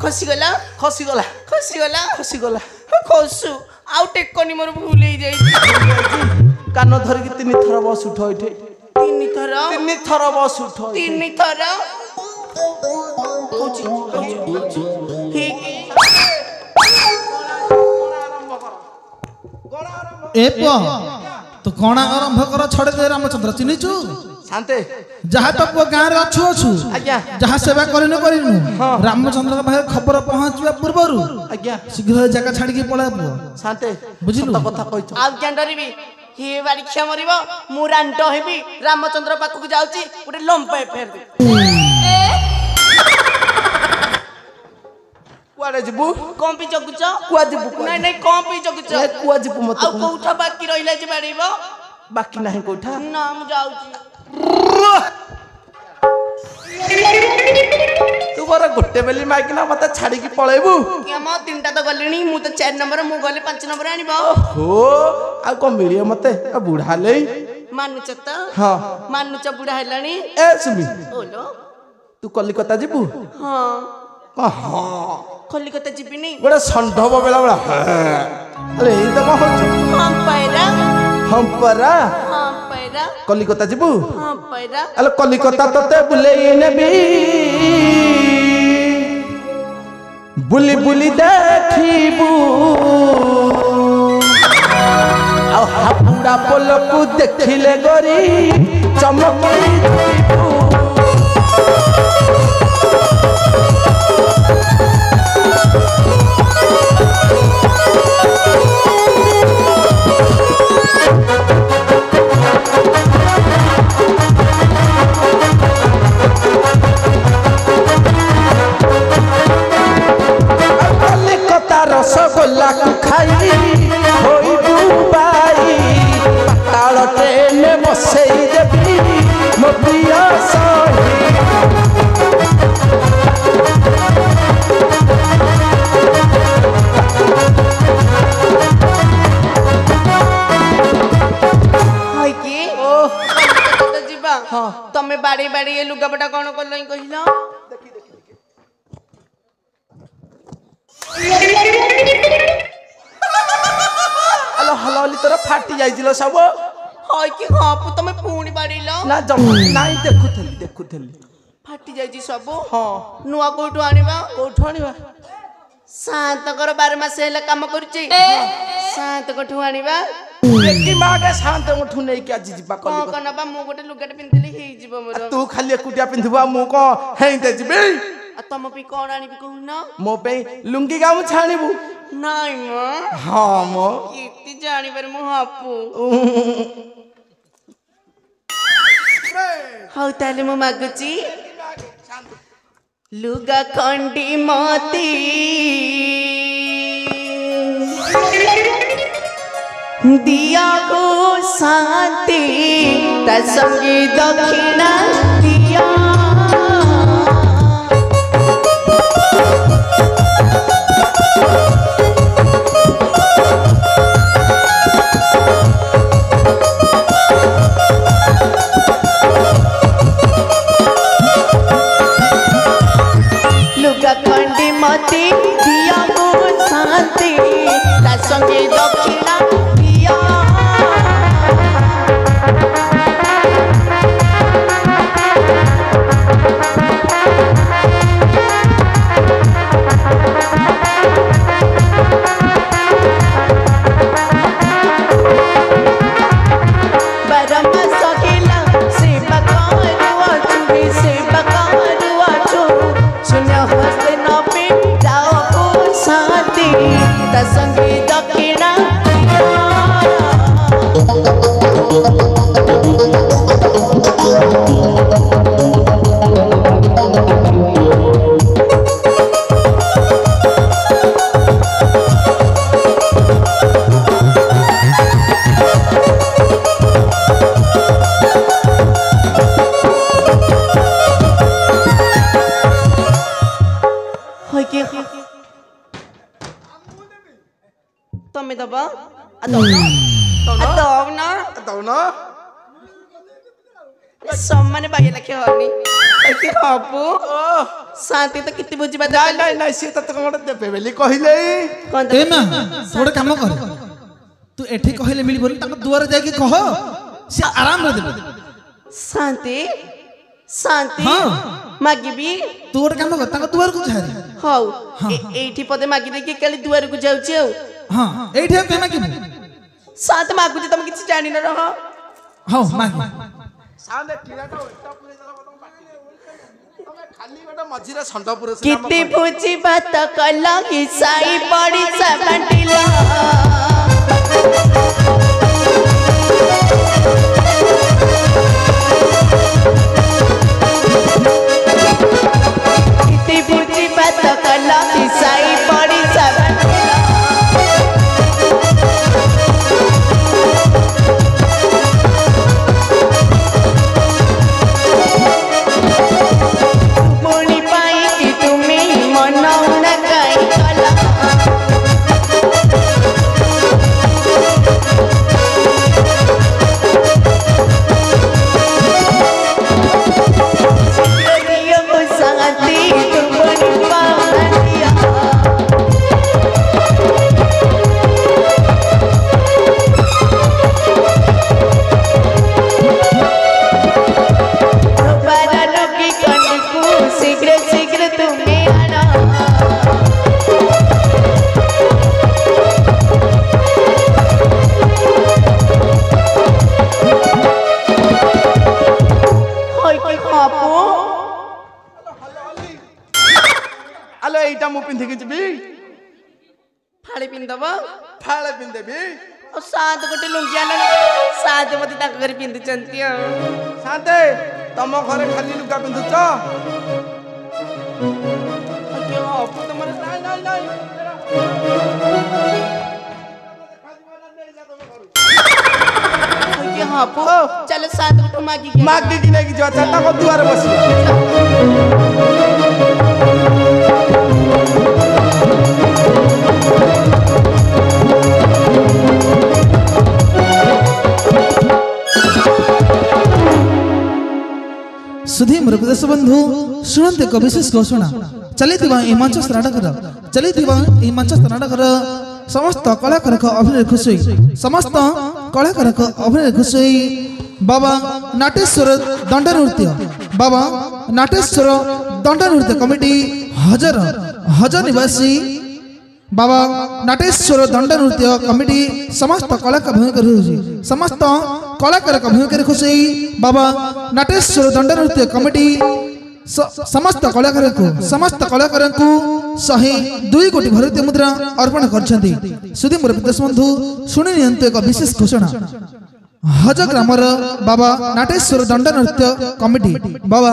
खसीगला खसीगला खसीगला खसीगला खसु आउ टेकनी मोर भूल ही जाई कान धरिकी 3 थर बस उठ एठे 3 थर 3 थर बस उठ 3 थर ठीक ए पुआ तो कणा आरंभ कर छड़े दे रामचंद्र चिन्हिचु शांते जहाँ तो पुआ गाँव रे अच्छु अच्छु आज्ञा जहाँ सेवा करिनु करिनु रामचंद्र के खबर पहुँचवा पूर्वरु आज्ञा शीघ्र जगह छाड़ी के पळा पुआ शांते बुझिलु? सत कथा कहछ आउ क्या डरबी हे बाड़ी क्षा मरिबो मु रांट हेबी रामचंद्र पाखु जाउची गोटे लंपाए फेर दे कुआडे जिबु कौन पी जगुच कुआ जिबु नहीं नहीं कौन पी जगुच ए कुआ जिबु मत आउ कोठा बाकी रहिला जे बाड़ीबो बाकी नाही कोठा ना मु जाउची तू बरा गोटे बेली माइकना मते छाड़ी की पळेबु क्या म 3टा तो गलिनी मु तो 4 नंबर मु गले 5 नंबर आनिबो हो आ को मिलियो मते आ बुढ़ा ले मानुच त हां मानुच बुढ़ा हेलानी ए सुमी ओलो तू कलिकता जिबु हां हां कलिकता जिबिनी गोटे संढब बेला बेला अरे ई त म होछु हम पैरा हम परा हम पैरा कलिकता जिबु हम पैरा अले कलिकता तते बुलेई नेबी बुली बुली देखिबू आ हापुड़ा पलकू देखिले गरी चमकी जिबू रसगोल्ला खाई होई दुबाई पाताल ट्रेन बसई देबी मो प्रिय ବାଡି ଏ ଲୁଗାପଟା କଣ କଲଇଁ କହିଲ? ଆଲୋ ହଲହଲି ତୋର ଫାଟି ଯାଇছিল ସବୁ। ହଇ କି ହପୁ ତମେ ପୁଣି ବାଡିଲ? ନା ଜମା ନାଇଁ ଦେଖୁଥିଲି। ଫାଟି ଯାଇଛି ସବୁ। ହଁ ନୂଆ କୋଉଠୁ ଆଣିବା? କୋଉଠୁ ଆଣିବା? ସାନ୍ତଙ୍କର 12 ମାସ ହେଲା କାମ କରୁଛି। ସାନ୍ତଙ୍କଠୁ ଆଣିବା। ବେକି ମାକେ ଶାନ୍ତଙ୍କଠୁ ନେଇକି ଆଜି ଯିବା କଣ କଲି। କନବା ମୁଁ ଗୋଟେ ଲୁଗାଟେ ପିନ୍ଧିଲେ ହେଇଯିବ ମୋର। ତୁ ଖାଲି ଏକୁଟିଆ ପିନ୍ଧିବୁ ଆଉ ମୁଁ କଣ ହେଇତେ ଯିବି? ଆଉ ତମ ପାଇଁ କଣ ଆଣିବି କହୁନ? ମୋ ପାଇଁ ଲୁଙ୍ଗି ଗାମୁଛା ଆଣିବୁ? ନାଇଁ ମ ହଁ ମୋ କେତେ ଜାଣିବାରେ ମୁଁ ହପୁ। ହଉ ତାହେଲେ ମୁଁ ମାଗୁଛି ଲୁଗା ଖଣ୍ଡି ମତି दिया को शांति ता संगी दक्षिणा दिया लुगा खंडी मती दिया को शांति ता संगी दक्षिणा तमें दबा सम्मान बागे लखे होनी कि हपु शांति तो कितनी बुझी बात नहीं सी तते कोन देबे बेली कहिले कोन ए मां थोड़े काम कर तू एठी कहिले मिली बोली तक दुआर जाय के कह से आराम रे देबे शांति शांति हां मागिबी तू गोटे काम कर तक दुआर को झारी हौ एठी पदे मागी दे के काली दुआर को जाउची हौ हां एठी के मागी शांत मागुची तुम किछि जानि न रह हां मागी साले किराटा ओटा पुरे जरा बतम पाटी तमे खाली बेटा मझिरा संड पुरे किते भोजी बात कला कि साई पड़ी सबटिला किते भोजी बात कला कि साई पड़ी सबटिला आलो एटा मु पिंधि के जबी फाड़ी पिंदब फाळे पिंदेबी और सात गोटे लुंगी आना सात मते ताक कर पिंदु चंती शांते तम घरे खाली लुगा पिंधुच के हपु तमर नाइ नाइ नाइ के हपु चलो सात गोटे मागी के मागी कि नहीं कि जो चाटा को दुआर बसी सुधी मोर प्रदेश बंधु शुणते एक विशेष घोषणा चली मंच नाटकर चली मंच नाटकर समस्त कलाकार अभिनय खुशी समस्त कलाकार अभिनय खुशी बाबा नाटेश्वर दंड नृत्य बाबा नाटेश्वर दंड नृत्य कमिटी हजर निवासी बाबा नाटेश्वर दंड नृत्य कमिटी समस्त कलाकार भूमिका समस्त कलाकार भूमिका खुशी बाबा नाटेश्वर दंड नृत्य कमिटी समस्त कलाकार को 102 कोटी भारतीय मुद्रा अर्पण करछन्ति सुधी मोर प्रदेश बंधु सुनि नियंतु एक विशेष घोषणा हज ग्रामर बाबा नाटेश्वर दंड नृत्य कमिटी बाबा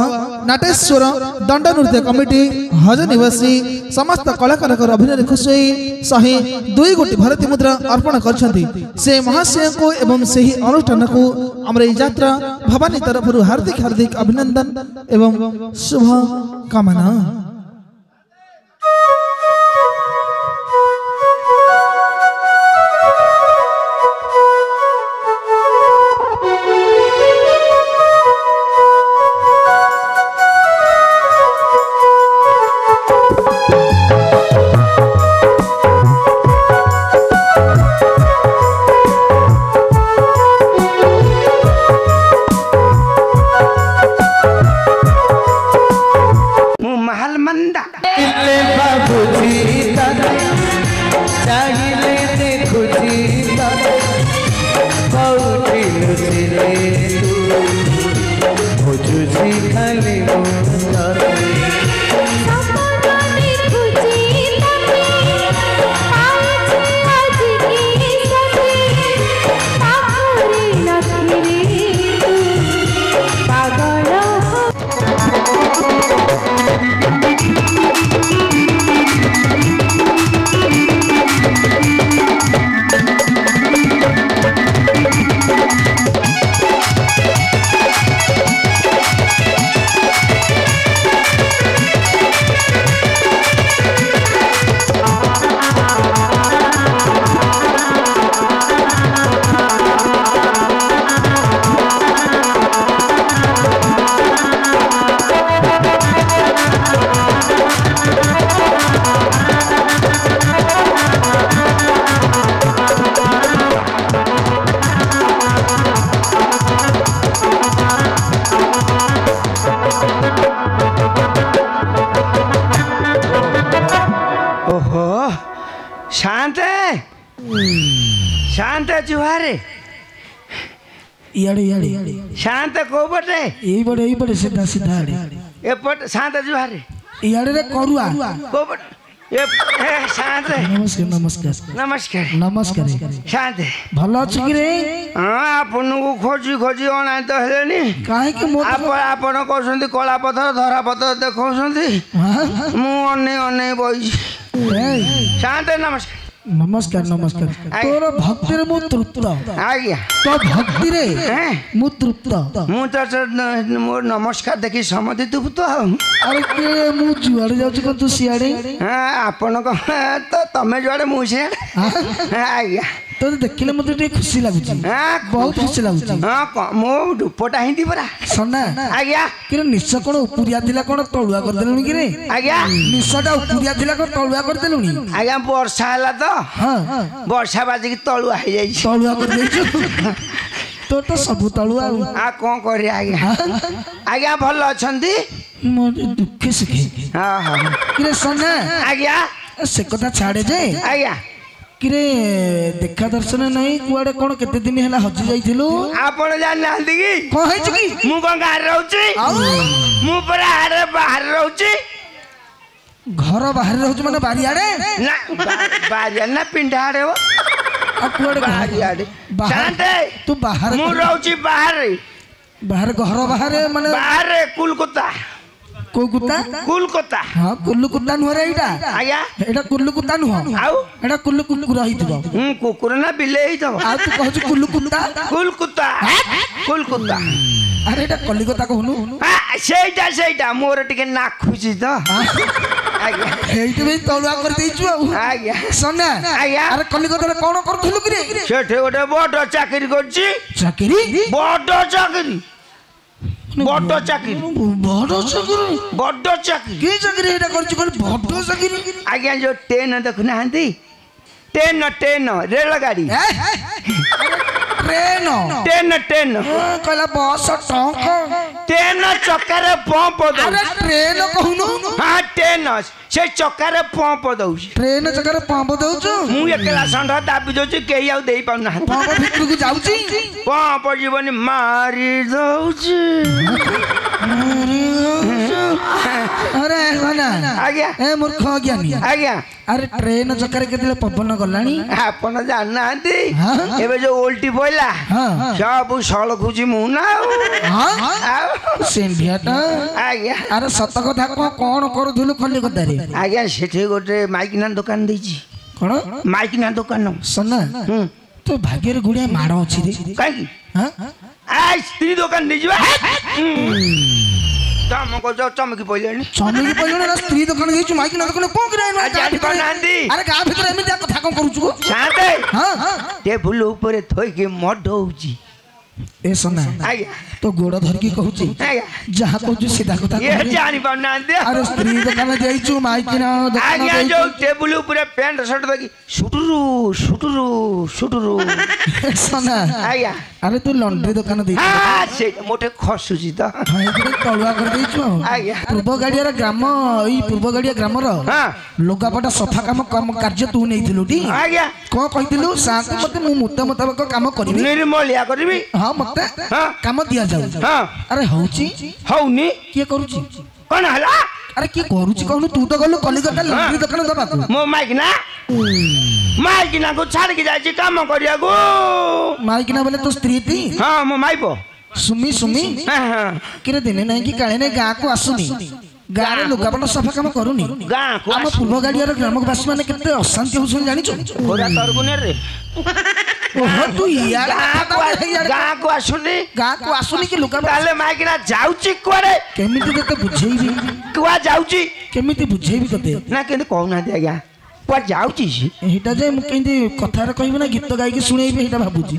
नाटेश्वर दंड नृत्य कमिटी हज निवासी समस्त कलाकार अभिनय खुशी 102 कोटी भारतीय मुद्रा अर्पण करछन्ति से महाशय को एवं सही अनुष्ठान को हमर ई यात्रा भवानी तरफ हार्दिक अभिनंदन एवं शुभ कामना। शांत जुहारे इयाड़े शांत को बटे यही बड़े सीधा सीधा ए पट शांत जुहारे इयाड़े रे करुआ को बट ए शांत नमस्कार शांत भल अछि कि रे हां आपन को खोजी ओना तो हेलेनी काहे कि मो आपन कहउसंती कला पत्थर धरा पत्थर देखौसंती मु अने बई शांत नमस्कार तोर भक्ति रे मु तृप्त आज्ञा तो भक्ति रे मु तृप्त मु तो मोर नमस्कार देखि समति तृप्त अरे के मु जुआड़े जाउछ को तू सियाड़े हां आपन को तो तमे जुआड़े मु सियाड़े आज्ञा तो देखिले मते टे खुशी लागुची बहुत खुशी लागुची हां मो दुपटा हिंदी परा सन्ना आज्ञा कि निश्चय कोन उपुरिया थिला कोन तळुआ कर देलुनी कि रे आज्ञा निश्चयटा उपुरिया थिला कोन तळुआ कर देलुनी आज्ञा वर्षा हला तो हां वर्षा बाजी की तळुआ हे जाई तळुआ कर देछु तो सब तळुआ आ कोन करी आज्ञा भल अछंती मोर दुख सुखे हां कि रे सन्ना आज्ञा से कथा छाड़े जे आज्ञा किरे देखा दर्शन नहीं कुआडे कोन केते दिन हला हजि जाइथिलु आपण जान नांदी की कहै छि की मु कोन गार रहउची मु पर आरे बाहर रहउची घर बाहर रहउछ माने बारी आड़े ना बारी ना पिंडा आड़े हो आ कुआडे बारी आड़े शांत तू बाहर मु रहउची बाहर घर बाहर माने बाहर कुलकुत्ता को कुत्ता कुलकुत्ता हां कुल्लू कुत्ता नु रे एटा आया एटा कुल्लू कुत्ता नु आउ एटा कुल्लू कुकुर हितबो कुकुर ना बिलेई तो आ तू कहछ कुल्लू कुत्ता कुलकुत्ता अरे एटा कलिकता कहनु सेटा मोर टिके ना खुशी तो आज्ञा हेइते बे तळुआ कर देइछु आज्ञा सना आज्ञा अरे कलिकता रे कोन करथुलु कि रे सेठे ओटे बड चाकरी करछि चाकरी बड चाकरी বড় চাকরি বড় চাকরি বড় চাকরি কি চাকরি এটা করছি কল বড় চাকরি আজ্ঞা যে ট্রেন দেখু না ট্রেন রেল গাড়ি ট্রেন ট্রেন কলা বস টঙ্ক ট্রেন চকারে পম্প আরে ট্রেন কହୁनु হ্যাঁ ট্রেন ସେ ଚକାରେ ପମ୍ପ ଦଉଛି ଟ୍ରେନ ଚକାରେ ପମ୍ପ ଦଉଛୁ ମୁଁ ଏକଲା ଷଣ୍ଢ ଦାବି ଦଉଛି କେହି ଆଉ ଦେଇ ପାରୁନାହାନ୍ତି ପମ୍ପ ଭିତରକୁ ଯାଉଛି ପମ୍ପ ଜୀବନି ମାରି ଦଉଛି अरे ना आज्ञा ए मूर्ख ज्ञानी आज्ञा अरे ट्रेन चक्कर केतले पवन गलानी आपण जाननांती एबे जो उल्टी पइला सब सळ खुजी मु ना हां सेंडियाटा आज्ञा अरे सत कथा कोन करूथुलु कलिकता रे आज्ञा सेठी गोटे माइकिना दुकान देछि कोन माइकिना दुकान सना तो भाग्य रे गुडिया माड़ अछि रे काई हां आ स्त्री दुकान दे जिबा तम को जो चमकी पइलेनी ना स्त्री दुकान गइछु माइकिना दुकान को करे न जानि पानांती अरे का भीतर एमि कथा कोन करूछु शांते हां टेबुल ऊपर थोई के मड होउची ए सना आज्ञा तो गोड़ धर के कहूची आज्ञा जहां कहूची सीधा कथा ये जानि पानांती अरे स्त्री दुकान जाइछु माइकिना दुकान आज्ञा जो टेबुल ऊपर पैंट शर्ट देखि सुटुरु सना आज्ञा अरे तू लॉन्ड्री दुकान दे हां से मोटे खसुची त हां इकडे तळुआ कर देइछु आज्ञा पूर्व गाडिया ग्राम ई पूर्व गाडिया ग्राम रो हां लोगापटा सफा काम कार्य तू नेइथिलु टी आज्ञा को कहिथिलु शांत मते मु मुताबिक काम करबी निर्मलिया करबी हां मते काम दिया जाऊ हां अरे होउची होउनी के करूची कोन हला अरे की करूची कहनु तू तो गलु कलिकता लॉन्ड्री दुकान दबा मो माइकिना को छाड़ के जाई काम करिया गो माइकिना बोले तो स्त्री थी हां मो माइबो सुमी हां किरे दिने नहीं कि काळे ने गां को आसुनी गां रे लोगापटा सफा काम करूनी गां को हम पूर्व गाडिया ग्रामवासी माने केते अशांति होसन जानि छु ओरा तरगुने रे ओहो तू यार गां को आसुनी कि लोगा ताले माइकिना जाउची कोरे केमिति तते बुझेइबी कुआ जाउची केमिति बुझेइबी तते ना केते कहना दे आज्ञा कुआ जाउची एटा जे मु केंदी कथा रे कहबी ना गीत गाई के सुनेइबी एटा भाबुची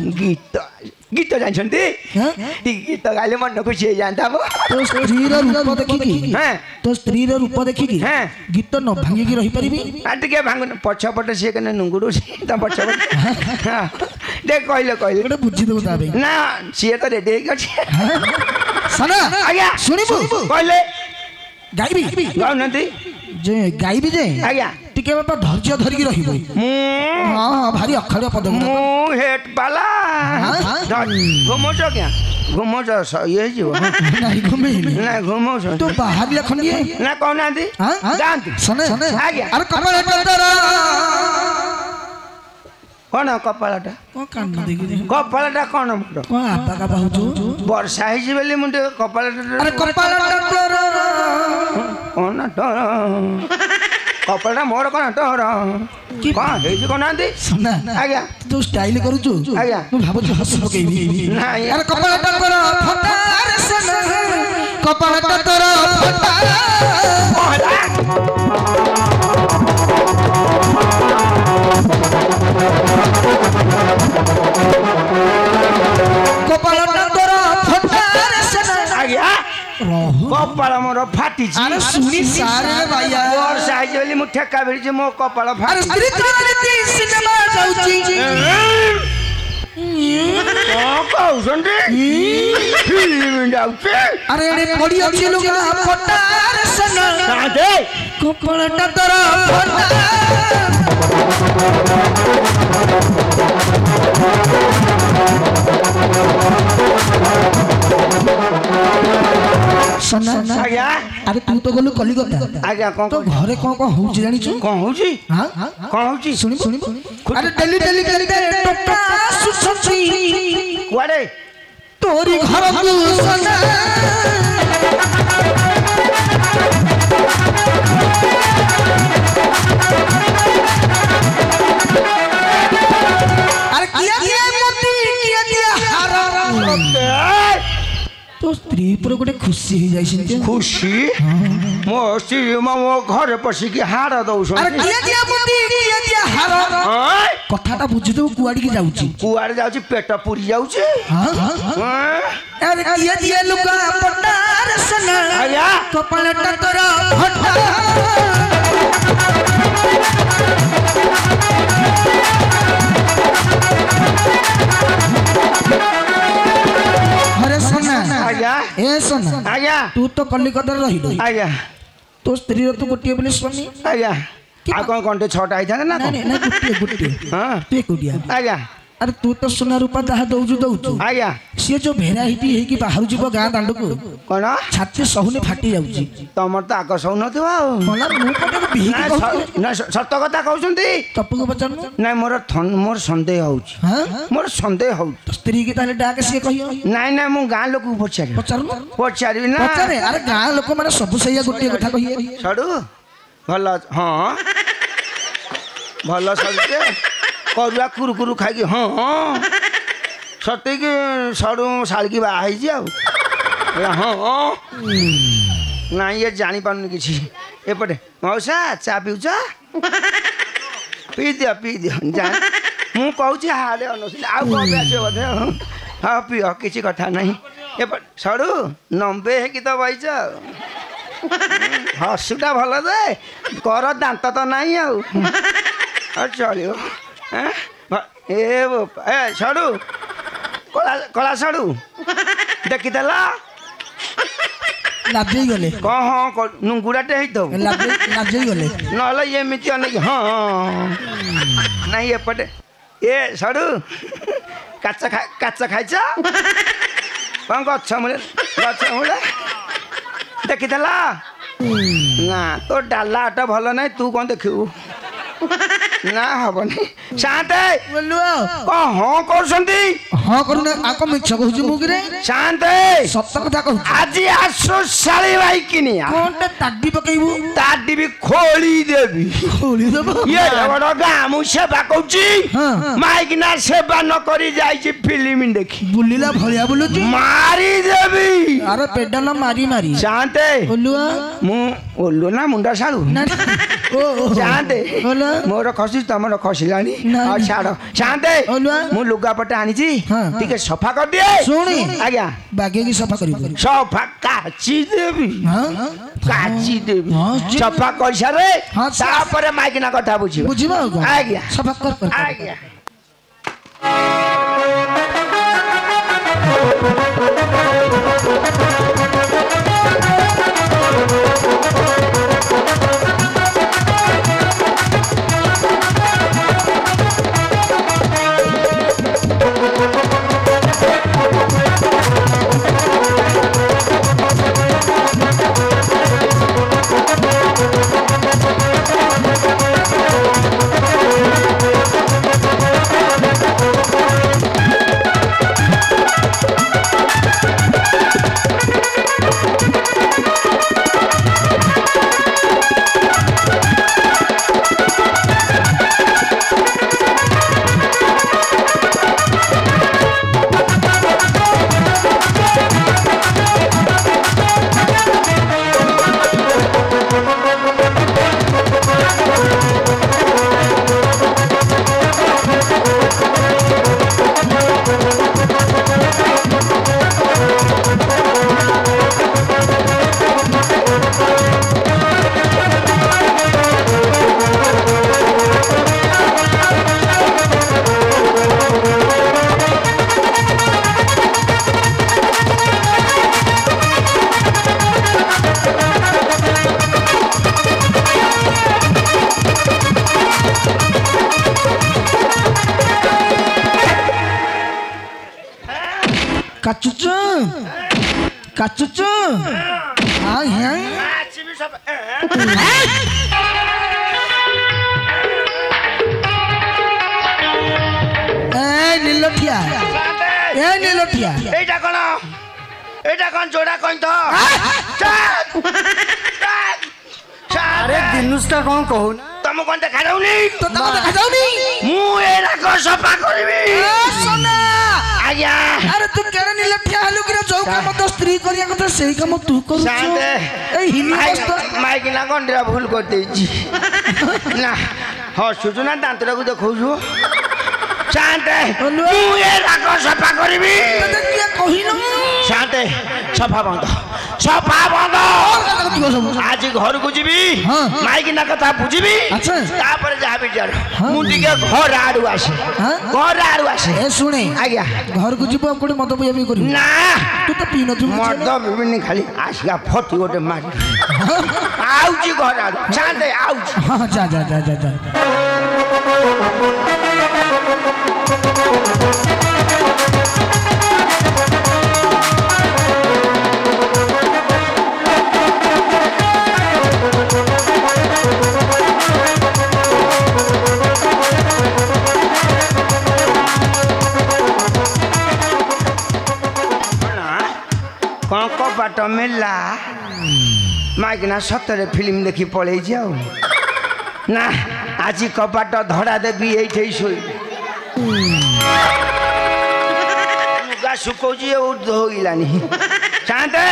गीत जानछंती गीत गाइले मन खुशी जानता बो तो स्त्री रो रूप देखि की हां तो स्त्री रो रूप देखि की हां गीत न भांगी की रही परिबी आट के भांग पछपटे से कने नुंगुडो त पछपटे हां दे कहले एटा बुझी देबो ताबे ना सिए तो रेडी गछि सना आज्ञा सुनिबो कहले गाइबी गाउ नती जे गाइबी जे आज्ञा टिके बापा धैर्य धरि की रहिबो हां भारी अखड़िया पद मु हेट पाला घुमो छ क्या घुमो छ ये जीव नहीं घुमे ना घुमो छ तो बाहर लखन ये ना कहना दी जानती सने आज्ञा अरे कपड़ा टरा कोन कपाळटा को कान देखि कपाळटा कोन मोर को आपा का बाहुजु वर्षा हिज बेली मुंडे कपाळटा अरे कपाळटा टरा कोन टरा कपाळटा मोर कोन टरा की कोन हेजी कोन आंदी सना आज्ञा तू स्टाइल करूछु आज्ञा मु भाबछु हस पकेबी नाही अरे कपाळटा टरा फटा रे सना कपाळटा टरा फटा कपाळटा टरा फटा रे सना आज्ञा कपाळ मोर फाटी छी अरे सुनी सारे भाईया वर्षा हिज बेली मु ठेका भेड़ी मो कपाळ फाटी अरे स्त्री ती सिनेमा जाउची कहउछन्ती फिल्म जाउछे अरे एने पड़ी अछि लोगा फटा रे सना साथे कपाळटा तोरा फटा सना आज्ञा अरे तू तो गलु कलिकता आज्ञा कोन तो घरे कोन होउची जानि छु कोन होउची हां कोन होउची सुनी अरे डेली टोका सुसुची कुआडे तोरी घर को सना अरे किया मोती किया हार तो स्त्री पर गोटे खुशी हो जाई छिन खुशी मो स्त्री मो घर पसी की हार दउछ अरे किया मोती किया हार कथाटा बुझी दो कुआड़ी के जाउची कुआड़े जाउची पेट पुरी जाउची हां अरे किए दिए लुका पटार सना आया कपालटा तोरा फटा अरे सोना आया ए सोना आया तू तो कलिकता रहिलो आया तो स्त्री रो तो गोटिए बोले स्वामी आया आ कौन कौन छटा आई था ना नहीं नहीं गोटिए हां तू एकुडिया आया अरे तू तो सोना रूपा जहा दउजु आया सी जो भेराइटी है कि बाहर जीव गाँ दांड को कौन छाती सहुने फाटी जाउची तमर तो आकर्ष नथिबा मला मु पटे बिही कहू ना सत्य कथा कहउछंती तपु को बचन ना मोर संदेह होउछ हां मोर संदेह होउछ स्त्री के ताले डाके से कहियो नाइ ना मु गाँ लोक पछारी पचारनु पछारी ना पचारे अरे गाँ लोक माने सब सैया गोटे कथा कहिए सडू भल हां भल सडू करुआ कुरकुरु खाई हाँ सत्य कि सड़ू शाड़ी बाहर हाँ ना ये जानी पार्न कि एपटे मौसा चा पीउछ पी दियो जा मु कहूँ हाले अनुशील आउ कम आस बोधे हाँ पिओ किसी कथा नहीं एपटे सड़ू नंबे है कि तो बैच हसुटा भल दे कर दांत तो नहीं आ चलो ए सड़ू कला सड़ू देखीदेला लाजई गले कह नुंगुड़ाटे हो लाजई गले ना ये मिति अनेक हाँ नहीं एपटे ए सड़ू काच खाइछ कौन गछ मूले देखीदेला ना तो डाला आटा भल ना तू कौन देखू ना हबनी शांत बोलुआ हाँ करछंती हाँ करू ना आको मिछ कहू मु रे शांत सत्य कथा कहू आज आसो साली भाई किनिया कोनटे ताडी पकेइबू ताडी भी खोली देबी खोली देबो ये बड़ गामु सेवा कहूची हां माइक ना सेवा न करी जाई फिल्म देखी बुलिला भलिया बोलुची मारी देबी अरे पेडल मारी मारी शांत बोलुआ मु ओल्लो ना मुंडा सालू ना ओ शांत बोला मोर खसी तमर खसिलानी आ छाड़ शांत मु लुगा पटे आनी छी ठीक है सफा कर दिए सुनी आज्ञा बागे की सफा करी सफा काची देवी हां काची देवी सफा कर सारे तापर माइक ना कथा बुझी बुझिबा आज्ञा सफा कर आज्ञा काचुचु काचुचु हां हां ए नीलठिया एटा कोन जोड़ा कोन तो अरे दिनुष्टा कौन कहू ना तुम कोन देखा जाउनी तो तम देखा जाउनी मु एरा को सफा करबी सोना आज्ञा अरे तू केरे नीलठिया हालु करे जो काम तो स्त्री करिया କଥା सेही काम तू करू शांत ए हिनी मस्त माइक ना कोन भूल कर देजी ना हसुचु ना दांतटा को देखौछु शांते मु ए राग सफा करबी किए कहिनो शांते सफा बंद आज घर को जीवी माइकिना कथा बुझीबी तापर जहाँ विचार मुझे घर आड़ू आसे ए सुने आज्ञा घर को जीव कोटे मद पिया भी करू ना तू तो पीन तू मद बिबिनी खाली आसिया फटी गोटे मारी आउची घर आड़ू शांते आउची हां जा जा जा जा जा कपाट मेला माइकिना सतरे फिल्म देखी पड़े जाओ ना आज कपाट धड़ा देवी ये शोई लुगा सुखौची धोइलानी शांते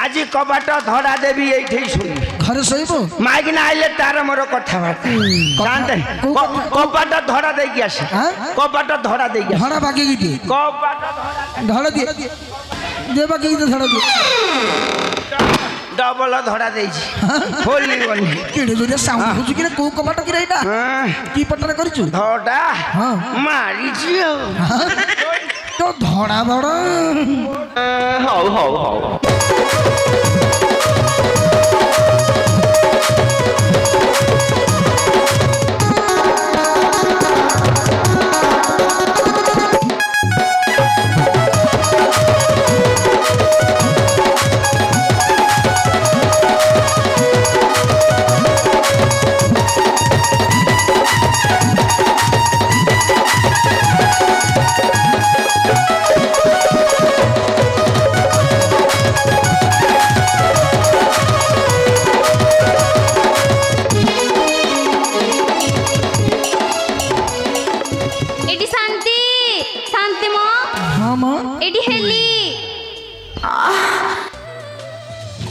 आज कपाट धड़ा देवी ये शोई घर शोइबो माइकिना आइले तार मोर कथाबार्ता शांते कपाट धड़ा दे गया कपाट धड़ा दे गया धड़ा बाकी की दिए कपाट धड़ा दिए दे बाकी की धड़ा दिए डबल धड़ा दे खोली बनी केड़े जोरे साउंड होछु कि को कपाट कि रेटा की पटरा करछु धड़ा हां मारी जियो तो धड़ा बड़ा हाउ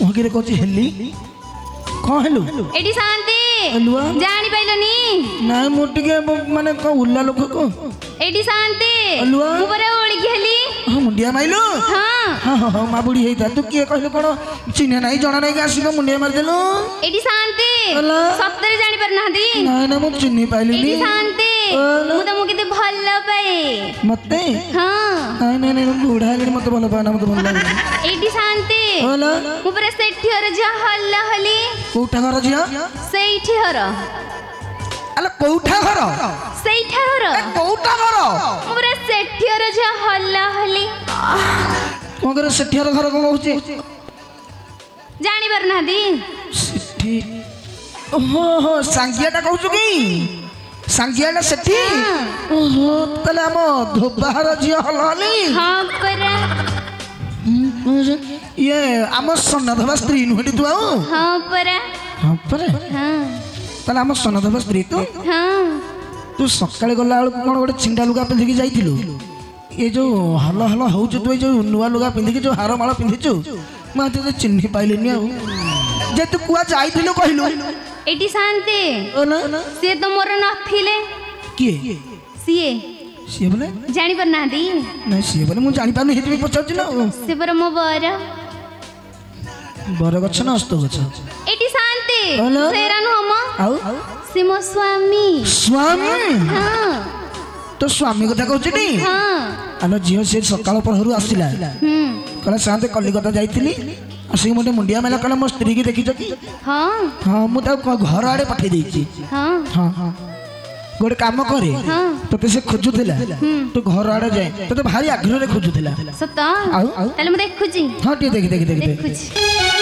वगैरह कोची हेली कौन हेलो एडी शांति अलुआ जानी पाइलनी ना मोटिके माने को उल्ला लोक को एडी शांति अलुआ मुबरे ओळी गेली हां मुंडिया माइलो हां हां हां मा बुढ़ी हेता तू किए कहलो कोन चिन्हे नाही जणा नाही आसीबो मुंडिया मार देलो एडी शांति सत्तरे जानी पर नादी ना ना मु चिन्हि पाइली एडी शांति मु त मु केते भल्ला पाए मते हां नाही नाही नाही बुढ़ा हेली मते भल्ला पाए ना मते भल्ला एडी शांति होला मु पर सेठी हर जा हल्ला हली कोठा घर जिया सेठी हर अला कोठा घर सेठा घर कोठा घर मु पर सेठी हर जा हल्ला हली मगर सेठी हर घर कोन होची जानी पर नादी सेठी ओहो हो सांगियाटा कहू की सांगियाटा सेठी ओहो तले हम धोबार जिया हलाली हां परा ये आम सन्नाधवा स्त्री नुहटी तू आउ हां परा हां परे हां तले आम सन्नाधवा स्त्री तू हां तू सकाळे गला बेलू कोन गोटे छिंडा लुगा पिंधिकी जाइथिलु ये जो हल हल होउछ तू जो नुआ लुगा पिंधिकी जो हार माला पिंधिचु मैं तो चिन्हि पाइलिनी आउ जे तू कुआ जाइथिलु कहिलु एटी शांति से तो मोर नथिले किए सीए सी बोले जानी पर नादी नहीं सी बोले मु जानि पानु हेति पचाउछि ना से पर मो बर गछ ना अस्त गछ एटी शांति सेरानु हम आउ से मो स्वामी स्वामी हां तो स्वामी कथा कहउछि नी हां आलो जियो से सकाळ पहरु आसिला कला साथे कलिकता जाइथिली आसी मोटे मुंडिया मेला कला मो स्त्री की देखि जकी हां हां मु ता घर आड़े पठे देछि हां हां हां गोटे काम करे तो से खोजुथिला तो घर आड़े जाए तो भारी आग्रह रे खोजुथिला सत आउ ताले मु देखुची हां टी देख देख देख देखुची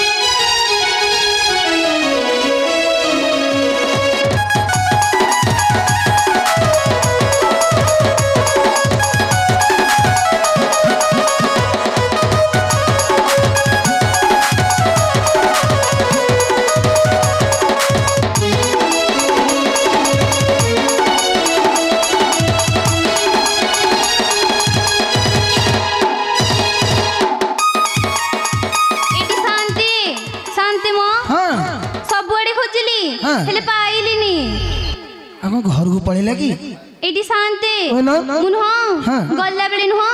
ଆମ ଘରକୁ ପଳେଇଲା କି ଏଇଠି ଶାନ୍ତେ କହିଲ ମୁଁ ନୁହଁ ହଁ। ଗଲା ବେଳେ ନୁହଁ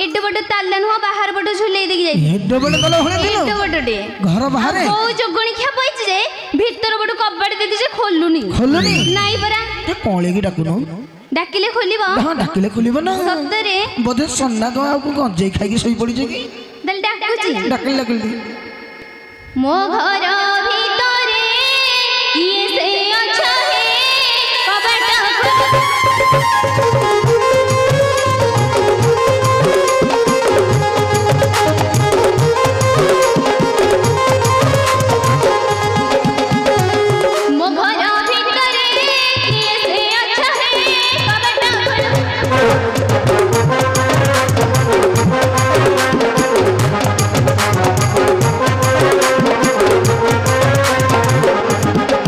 ଏଡେ ବଡ ତାଲା ନୁହଁ ବାହାର ପଟ ଝୁଲେଇ ଦେଇକି ଯାଇଛି ହେଡ ବଡ କଲ ହଳେ ଦିନ ଏଡେ ବଡଟେ ଘର ବାହାରେ କୋଉ ଯୋଗଣି ଖିଆ ପଇଛି ଯେ ଭିତର ପଟ କବାଟ ଦେଇ ଯେ ଖୋଲୁନି ଖୋଲୁନି ନାଇଁ ପରା ତେ କଳେଇକି ଡାକୁନ ଡାକିଲେ ଖୋଲିବ ହଁ ଡାକିଲେ ଖୋଲିବ ନା ସତରେ ବୋଧେ ସନ୍ନା କଣ ଆଉ ଗଞ୍ଜେଇ ଖାଇକି ଶୋଇ ପଡିଛ କି ତାହେଲେ ଡାକୁଛି ଡାକିଲେ ଡାକିଲେ ମୋ ଘର ଭିତରେ କିଏ ସେ ଅଛ ହେ କବାଟ ମୋ ଘର ଭିତରେ କିଏ ସେ ଅଛ ହେ କବାଟ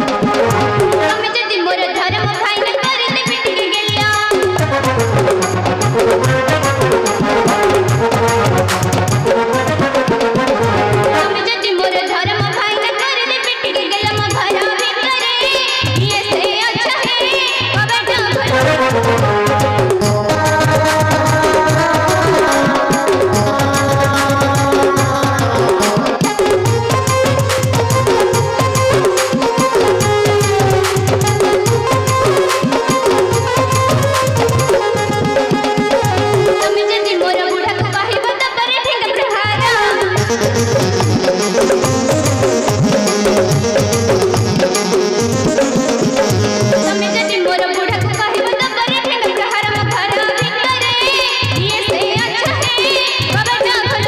ତମେ ଯଦି ମୋର ଧର୍ମ ଫାଇନାଲ କରିଲେ ପିଟିକି ଗେଲ ତମେ ଯଦି ମୋର ଧର୍ମ ଫାଇନାଲ କରିଲେ ପିଟିକି ଗେଲ ମୋ ଘର ଭିତରେ କିଏ ସେ ଅଛ ହେ କବାଟ ଖୋଲ ତମେ ଯଦି ମୋର ବୁଢ଼ାକୁ କହିବ ଦବରେ ଠେଙ୍ଗା ପ୍ରହାର ତମେ ଯଦି ମୋର ବୁଢ଼ାକୁ କହିବ ଦବରେ ଠେଙ୍ଗା ପ୍ରହାର ମୋ ଘର ଭିତରେ କିଏ ସେ ଅଛ ହେ କବାଟ ଖୋଲ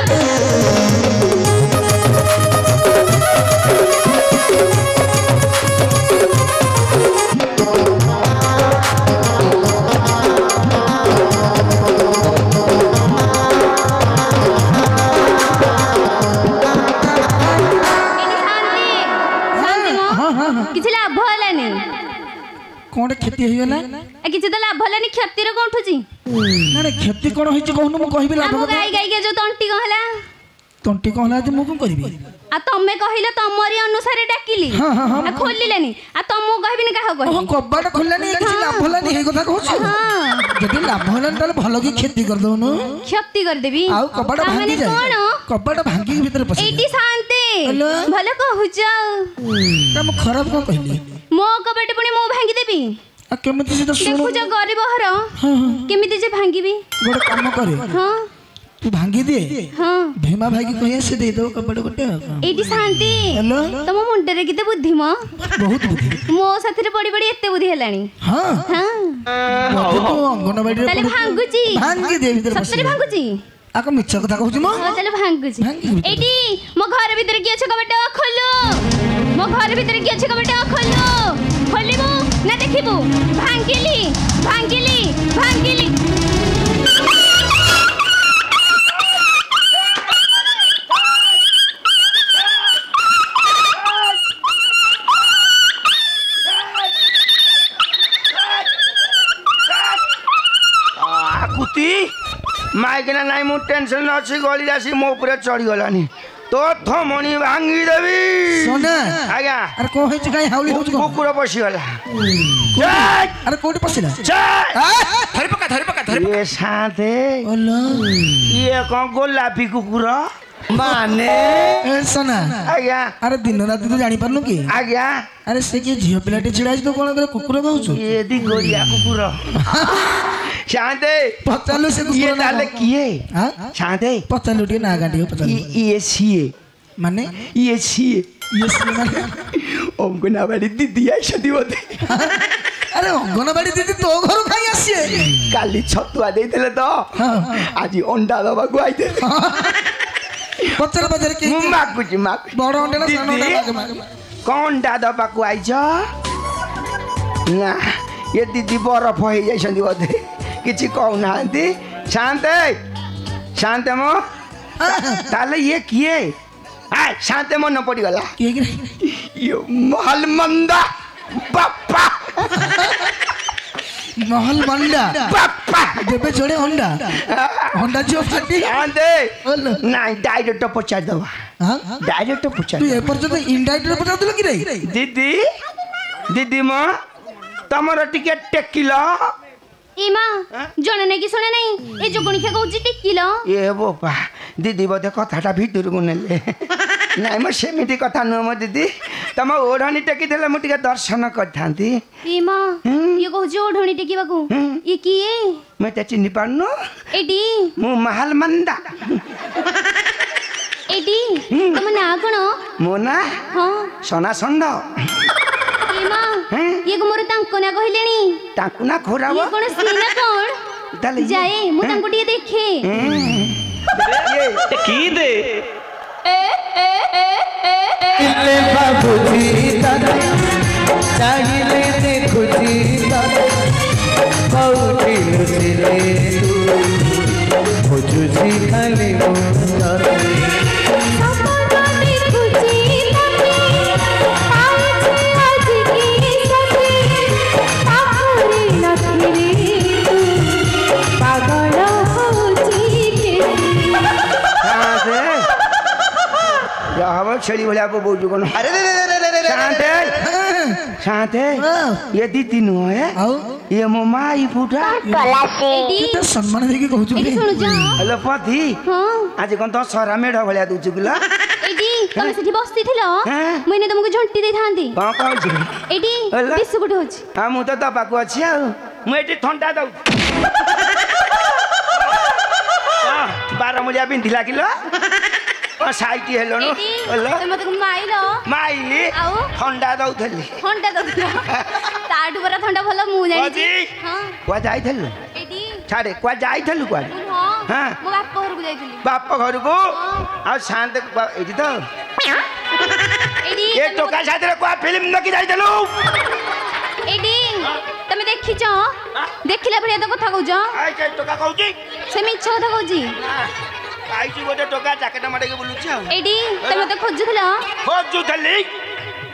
କିଛି ଲାଭ ହେଲାନି କଣ କ୍ଷତି ହେଇଗଲା କିଛି ତ ଲାଭ ହେଲାନି କ୍ଷତିର କଣ ଉଠୁଛି ନା କ୍ଷତି କଣ ହେଇଛି କହୁନୁ ମୁଁ କହିବି ଲାଭ ଆମ କଥା ଗାଈ ଗାଈକା ଯୋଉ ତଣ୍ଟି କଣ ହେଲା ତଣ୍ଟି କଣ ହେଲା ଯେ ମୁଁ କଣ କରିବି ଆଉ ତମେ କହିଲ ତମରି ଅନୁସାରେ ଡାକିଲି ହଁ, ହଁ, ହଁ। ଆଉ ଖୋଲିଲାନି ଆଉ ତମକୁ କହିବିନି କାହାକୁ ଓହୋ କହିବି କବାଟ ଖୋଲିଲାନି କିଛି ଲାଭ ହେଲାନି ହେଇ କଥା କହୁଛୁ ହଁ ଯଦି ଲାଭ ହେଲାନି ତାହେଲେ ଭଲ କି କ୍ଷତି କରିଦଉନୁ କ୍ଷତି କରିଦେବି ଆଉ କବାଟ ତାମାନେ ଭାଙ୍ଗି ଯାଏ କଣ କବାଟ ଭାଙ୍ଗିକି ଭିତରେ ପଶି ଏଇଠି ଶାନ୍ତି ହ୍ୟାଲୋ। ଭଲ କହୁଛ ମୁଁ ଖରାପ କଣ କହିଲି ମୋ କବାଟ ପୁଣି ମୁଁ ଭାଙ୍ଗିଦେବି ଆଉ କେମିତି ସେ ତ ଶୁଣୁ ଦେଖୁଛ ଗରିବ ଘର ହଁ, ହଁ। କେମିତି ଯେ ଭାଙ୍ଗିବି ଗୋଟେ କାମ କରେ ହଁ ତୁ ଭାଙ୍ଗି ଦିଏ ହଁ ଭୀମା ଭାଇକି କହି ସେ ଦେଇଦବ କବାଟ ଗୋଟେ ଆଉ କଣ। ଏଇଠି ଶାନ୍ତି ହ୍ୟାଲୋ ତମ ମୁଣ୍ଡରେ କେତେ ବୁଦ୍ଧି ମ ବହୁତ ବୁଦ୍ଧି ମୋ ସାଥିରେ ପଡି ପଡି ଏତେ ବୁଦ୍ଧି ହେଲାଣି ହଁ ହଁ ବୋଧେ ତୁ ଅଙ୍ଗନବାଡିରେ ତାହେଲେ ପଢୁଛୁ। ଭାଙ୍ଗୁଛି ଭାଙ୍ଗି ଦେ ଭିତରେ ସତରେ ପଶି ଭାଙ୍ଗୁଛି ଆକ ମିଛ କଥା କହୁଛି ମ ହଉ ତାହେଲେ ଭାଙ୍ଗୁଛି ଭାଙ୍ଗି ଭିତରେ। ଏଇଠି ମୋ ଘର ଭିତରେ କିଏ ଅଛି କବାଟ ଖୋଲୁ ମୋ ଘର ଭିତରେ କିଏ ଅଛି କବାଟ ଖୋଲୁ ଖୋଲିବୁ ନା ଦେଖିବୁ ଭାଙ୍ଗିଲି ଭାଙ୍ଗିଲି ଭାଙ୍ଗିଲି ଆକୁତି ମାଇକିନା ନାଇଁ ମୁଁ ଟେନସନ୍ ଅଛି ଗଳି ଆସି ମୋ ଉପରେ ଚଢ଼ିଗଲାନି तो थमणी भांगी देवी सोना आज्ञा अरे को होइछ काई हाउली होछ कुकुर पशिगला अरे कोठी पसिला धरि पका ये साथे ओलो ये कोन गोलापी कुकुर माने ए सोना आज्ञा अरे दिन रात तू जानि पारनु की आज्ञा अरे से के झियो पिलाटे छिड़ा तो कोन करे कुकुर कहउछु ये दी गोरिया कुकुर शांते पचालु से कुकुर ये ताले किए हां शांते पचालु टी ना गांडी पचालु ये सीए माने ये सीए माने अंगनवाड़ी दीदी आई छदी बोते अरे अंगनवाड़ी दीदी तो घर खाई आसीए काली छतुआ देइतले तो आज अंडा दबा को आइते पचर बजर के माकुची बड़ अंडा ना सानो अंडा कौन दादा पाकु आइछ ना ये दीदी बरफ हो जाई छदी बोते किछि कहू नांती शांते शांते मो ताले ये किए आ शांते मन न पड़ी गला के यो महल मंदा बापा महल मंडा बापा देबे जोड़े अंडा अंडा जो फाटी शांते नहीं डायरेक्ट पहुंचा दवा हां डायरेक्ट पहुंचा तू ए पर जो इनडायरेक्ट पहुंचा दिल कि रे दीदी दीदी मां ତମର ଟିକେ ଟେକିଲ ए माँ जने नहीं कि सुने नहीं ए जो गुणिका कहूची टिकिलो ए बोपा दीदी बोधे कथाटा भितरକୁ ନେଲେ ନାଇଁ ମ ସେମିତି କଥା ନୁହଁ ମୋ ଦିଦି ତମ ଓଢ଼ଣୀ ଟେକି ଦେଲେ ମୁଁ ଟିକେ ଦର୍ଶନ କରିଥାନ୍ତି ए माँ ये कहूची ओढणी टिकिबाकू ये किए ମୁଁ ଏତେ ଚିହ୍ନି ପାରୁନୁ एडी ମୁଁ ମାହାଲ ମାନ୍ଦା एडी तुम ना कोन ମୋ ନା हां ସନା ଷଣ୍ଢ ए माँ ये को मोर तांको ना कहलेनी ତାଙ୍କୁ ନା ଖୋରାବ ये कोन सीना कोन ତାହେଲେ जाए मु तांको टिके देखे की दे ले बाबूजी दादा चाहिए देखुजी दादा कौटी लुचिले तू खोजुजी खाली मुंडा छेली भलिया बोझू कौन अरे शांत शांत ये दीदी नुह है ये मो माई फुटा केते सम्मान देके कहू एडी सुनु जा हेलो पति हां आज कोन तो सरा मेढ भलिया दूचु किला एडी तमे सेठी बसती थिलो मने तुमको झंटी दे थांती का कहू एडी बिस्कुट होछ हां मु तो दबाकू अछि आ मु एटी ठंडा दउ 12 मुलिया पिंधिला किलो साइटी हेलो नो हेलो मते माइलो माइली आउ ठंडा दउथली ठंडा दउथला ताडू बरा ठंडा भलो मु जानि हां को जाइथलु एडी छाड़े को जाइथलु को हां मो बाप घर को जाइथली बाप घर को आ शांत एडी तो एडी ए टोका साथे को फिल्म नकी जाइथलु एडी तमे देखि छ देखिला बढिया तो कथा कहू छ आइ के टोका कहूची से मिछ कथा कहूची आइची गोटे टोका जैकेट माडे के बुलुची आ एडी तमे तो खोजुथला खोजुथली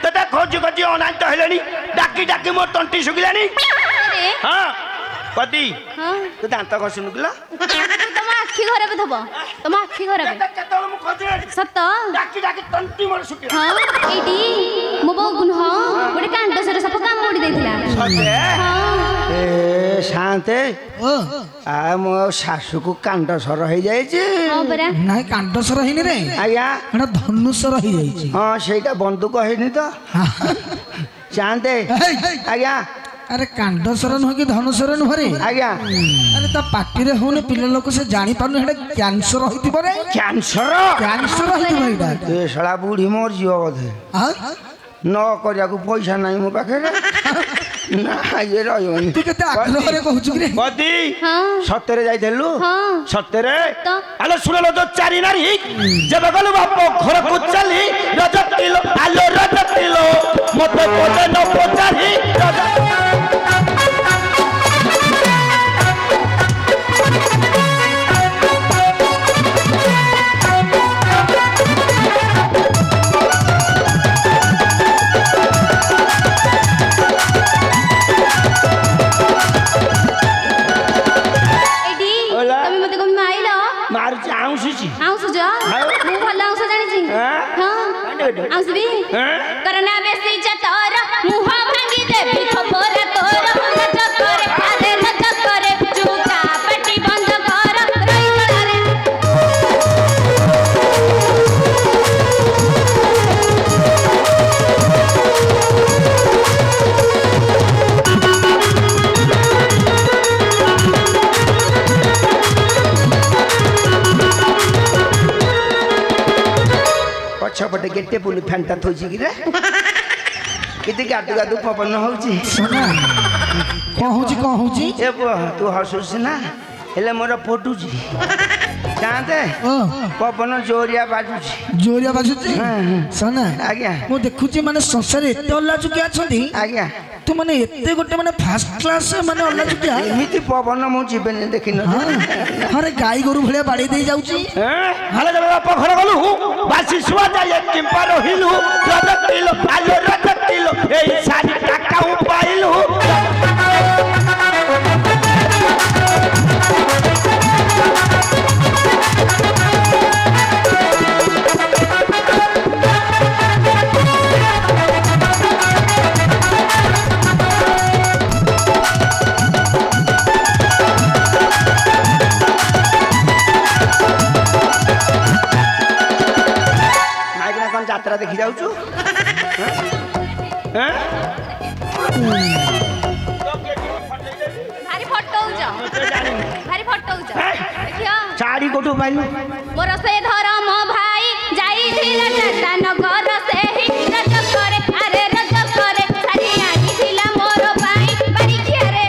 तता खोजु खोजु अनांत हेलेनी डाकी डाकी मोर तंटी सुगिलानी अरे हां पति हां तू दांत घसुनु किला तम आखी खराब थबो तम आखी खराब केतल मु खोजु सत डाकी डाकी तंटी मोर सुगी हां एडी मो बगुन हां गोटे कांड सर सब काम मोडी देथिला सते हां ए शांते ओ आ मो सासु को कांड सर हो जाय छी हां बरा नाय कांडसर हिनी रे आया एटा धनुसर ही जाईची हां सेटा बंदूक हेनी तो शांते आया अरे कांडसर नुह कि धनुसर नुह रे आया अरे ता पार्टी रे होने पिल्ला लोक से जानी पानु हेडा कैंसर होइति परे कैंसर कैंसर होइति भइडा ए सळा बूढ़ी मोर जियो बोधे हां न करिया को पैसा नाही मो पाखे ना ये रहयोनी तू केते आग्रह रे कहू रे पति हां सत्तरे जाइथलु हां सत्तरे तो आलो सुनलो तो चारी नारी जब गलु बाप घर को चली रजत किलो आलो रजत किलो मते पोते न पोचारी आउसबी करना बेसी जतर मुहा भांगी देबी खबर तोर नच करे अरे नच करे चुका पटी बंद कर रही रे पछपटे गेटे पुली फैंटा थोची कि रे किते गाडू गाडू पवन होउची सुना कौन होची ए तू हसुस ना हेले मोर फोटुची जानते पवन जोरिया बाजुची सुना आज्ञा मु देखुची माने संसार एते अल्ला चुकी अछंती आज्ञा तू माने एते गोटे माने फर्स्ट क्लास माने अल्ला चुकी एमिति पवन मु जीवन देखि न अरे गाई गोरु भलिया बाड़ी दे जाउची हाले जब बाप घर गलु बासी सुआ जाय किंपा रहिलु रजत किलो आलो रजत किलो ए सारी टाका पाइलु हैं भारी फटौछ भारी फटौछ देखियो साड़ी कोठो पाइलु मोर से धरम भाई जाइथिला जटानगर से ही रज करे अरे रज करे साड़ी आनिथिला मोर भाई बाड़ी किया रे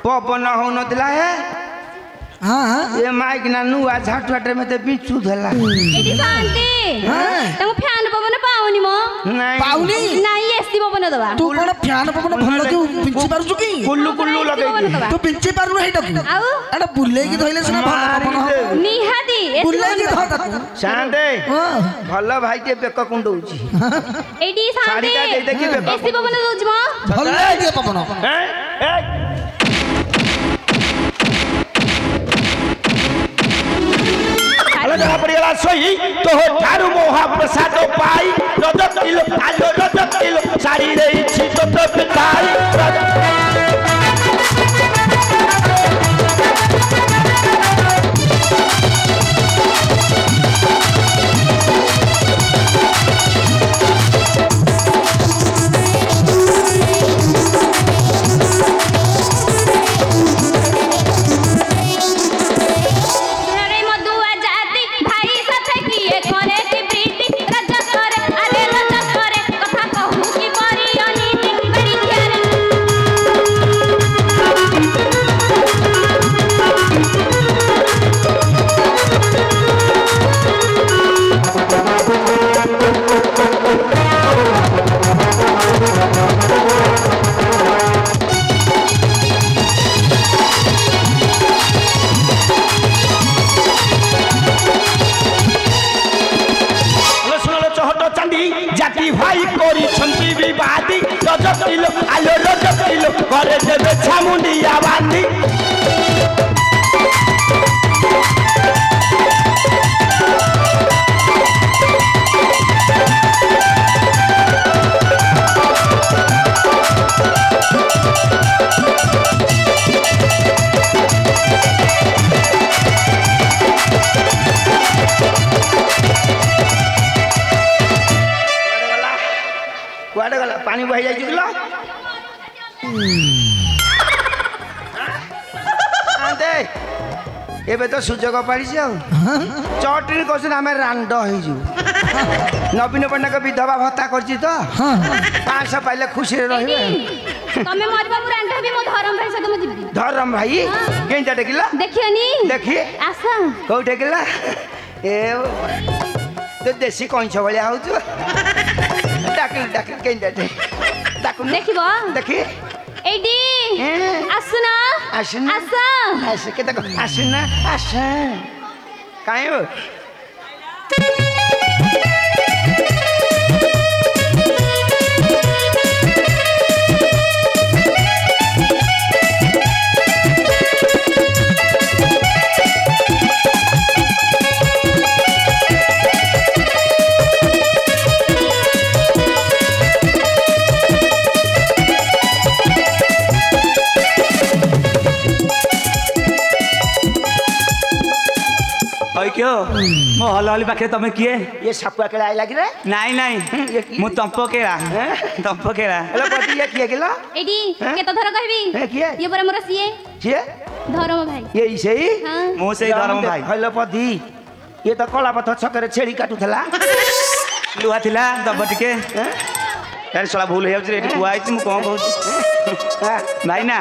पवन हो नतला है हां ये माइक ना नुआ झाटवाटे में ते बिचू धला एडी शांति तम फैन पवन पाउनी म नहीं पाउनी नाही एसी पवन दबा तू कोन फैन पवन भल के पिंची पारु छु की कुल्लू कुल्लू लगे तू पिंची पारु हेटा आउ एटा बुल्ले की धइले सुना पवन निहादी बुल्ले की धता शांते भल भाई के बेक कुंडौची एडी शांति साड़ी का दे दे की बेक एसी पवन दोज म भल के पवन हैं ए अरे जरा पड़ियाला सोई तो हो थारु मोहा प्रसाद पाई रज किलो आलो रज किलो साड़ी रे छी तो पिताई जाति भाई कोरी छंती विवादी रज किलो आलो रज किलो करे देबे छामुंडिया बांधी कुआडे गला पानी बहि जाई जुगला आंते एबे तो सुजग पाड़ी छ चटनी कोसन हमें रांड होई जु नवीन पन्ना के विधवा भत्ता करछि तो हां 500 पाइले खुशी रहिबे तमे मरबा मु रांड भी मो धरम भाई सके म जिबी धरम भाई केंटा देखिला देखियोनी देखि आसा को देखिला ए तो देसी कोंछ भलिया हो छु डाकिल डाकिल केंटा डाकुन देखिबो देखि एडी आसुना आसुना आसा आसे के तक आसुना आसा काहे हो क्यों मो हल हली पाखे तमे किए ये सापुआ केला आइला कि रे नहीं नहीं मु तंपो केला हेलो पति ये किए केला एडी केतो धर कहबी हे किए ये पर मोर सीए किए धरम भाई ये इसेई हां मु से धरम भाई हेलो पति ये तो कला पथ छकरे छेड़ी काटुथला लुहा थिला दब टिके यार सला भूल हे रे एटी कुआई मु कोन कहू भाई ना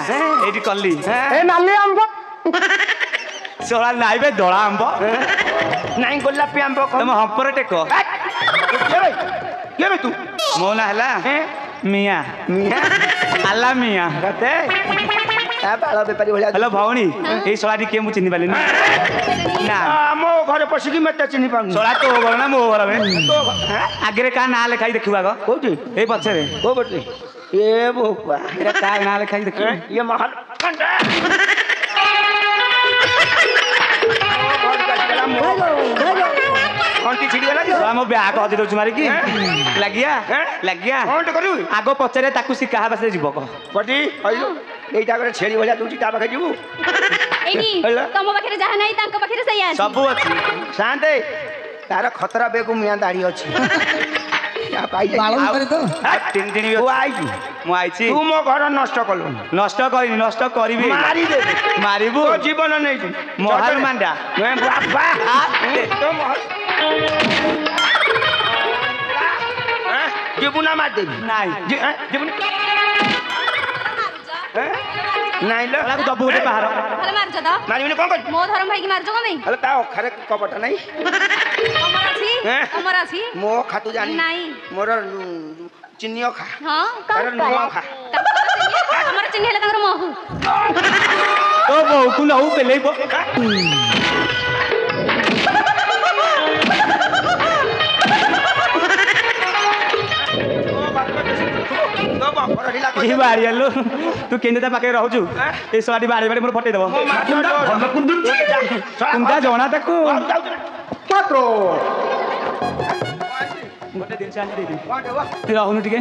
एटी कल्ली ए नाली आंबो सोला नाइबे दोला आंबो नाई गोलापी आंबो तुम हंपर टेको के रे तू मो ना हला मिया मिया आला मिया गते आ बाला बेपारी भलिया हेलो भावनी ए सोलाटी के मु चिन्हि पाली ना मो घरे पसिकी मते चिन्हि पाउनी सोला तो घर ना मो घर में आगे का ना लिखाई देखिबा गो कोठी ए पछे रे ओ बटे ए बोपा एरा का ना लिखाई देखि ये महल खंडा मो ब्याग हजि दउछु मारी की लागिया लागिया कोन करू आगो पचरे ताकू सी कहा बसे जीव को पटी आइलो एटा करे छेड़ी भलिया दूची ता पाखे जीवु एनी तम पाखरे जहा नाही तांको पाखरे सही आसी सब अछि शांते तार खतरा बेगु मिया दाढ़ी अछि या पाई बाळ करे तो तीन दिन तू आइची मु आइची तू मो घर नष्ट कलु नष्ट करिनी नष्ट करिबी मारी दे मारिबू तो जीवन नै छु मोहर मांडा मैं बाबा तो मोहर जीवना मार देबी नाही जीवन नाही ल लागू दबु गोटे पहाड़ भले मारजो त मारिबनी कोन कर मो धरम भाई की मारजो कमे हले ता खरे कपट नै अमर अछि मो खातु जानी नाही मोर चिन्नियो खा हां अरे नुआ खा हमर चिन्ह हेले तंगर महु तो बहु कु नहु पेले बो ई बारी आलो तू केंदे ता पाके रहजु ए सवाडी बारी बारी मोर फटे देबो कुंदा जणा ताकू पात्रो गोटे दिन चाली दे दे रहनु टिके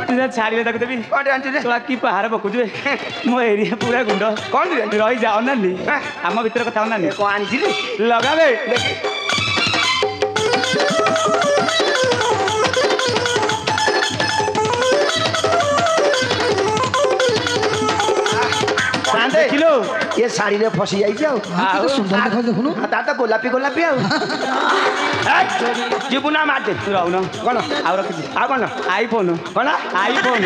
तू छाड़ी ताकू देबी कोटे आंटी रे तोला की पहाड़ पकुजु मो एरिया पूरा गुंड कोन रे रही जाओ ना नी हम भीतर कथा ना नी को आनी छी लगाबे देखिलो ये साड़ी रे फसी जाई जाओ तो सुंदर देखा देखुनु ता तो गोलापी गोलापी आउ जीवना मार दे तू रहु न कोन आ रखि आ कोन आईफोन कोन आईफोन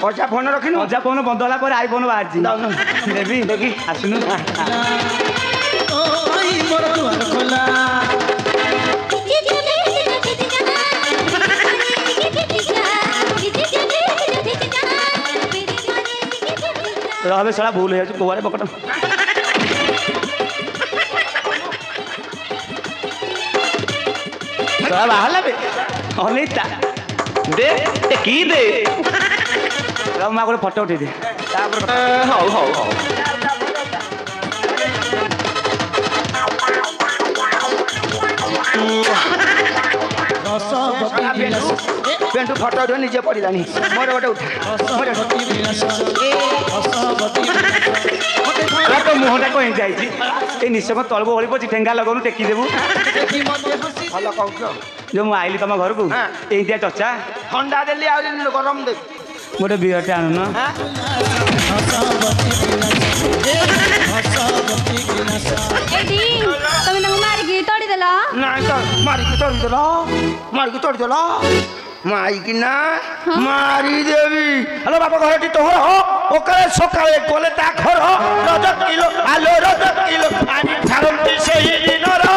पचा फोन रखिनु मजा फोन बंद होला पर आईफोन बाजी दाउनु देबी देखि आसुनु ओई मोर दुआर खोला रहबे साला भूल हो कोवारे बकट साला बाहर बे अनिता दे ए की दे रह मा को फोटो उठे दे तापर हौ हौ हौ पेंटू फोटो दे निजे पड़िलानी मोर गोटे उठा मोर तो मुहटा कहीं जाइए ये निश्चय तलबो हल पची ठेंगा लगनु टेकी देबू भल कहूछ जो मु आइली तुम घर को एतिया चर्चा ठंडा देली आ गरम दे गोटे बियर टे आनु एडी तमे नंग मार की तोड़ी देला नहीं तो मारी के तोड़ देला माई की ना मारी देवी हेलो बाबा घर तोहर हो ओकरे सकाळे कोले ता घर रज किलो आलो रज किलो पानी छाड़ती सही दिन रो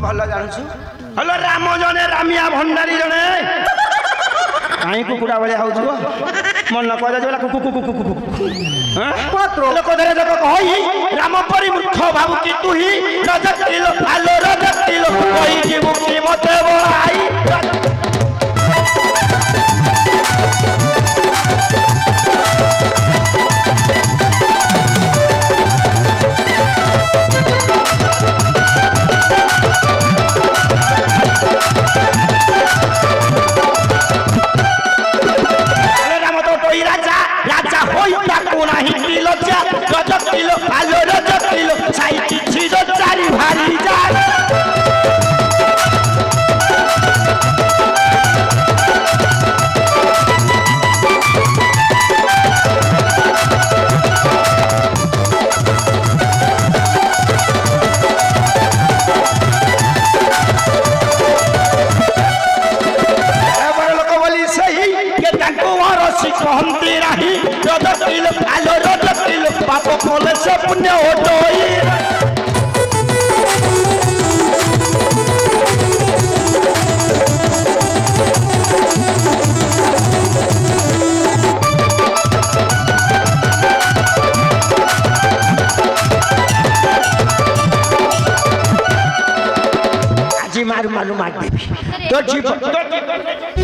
भल जानछु हेलो राम जने रामिया भंडारी जने काई कुकुड़ा बळे आउछु मन न कजा जला कुकु कुकु कुकु हां पात्रो लोक धरे जक कहि राम परि मूर्ख भाबु कि तू ही रजक किलो आलो रजक किलो कहि कि मुक्ति मते बळाई किलो आलो रजक किलो साइकी छिजो चारी भारी जान लोक बोली सही के तांको मारो हसी कहती रही रज किलो आलो रज किलो पाप कले से पुण्य होटोई आज मारू मारू मार देवी तो जीवन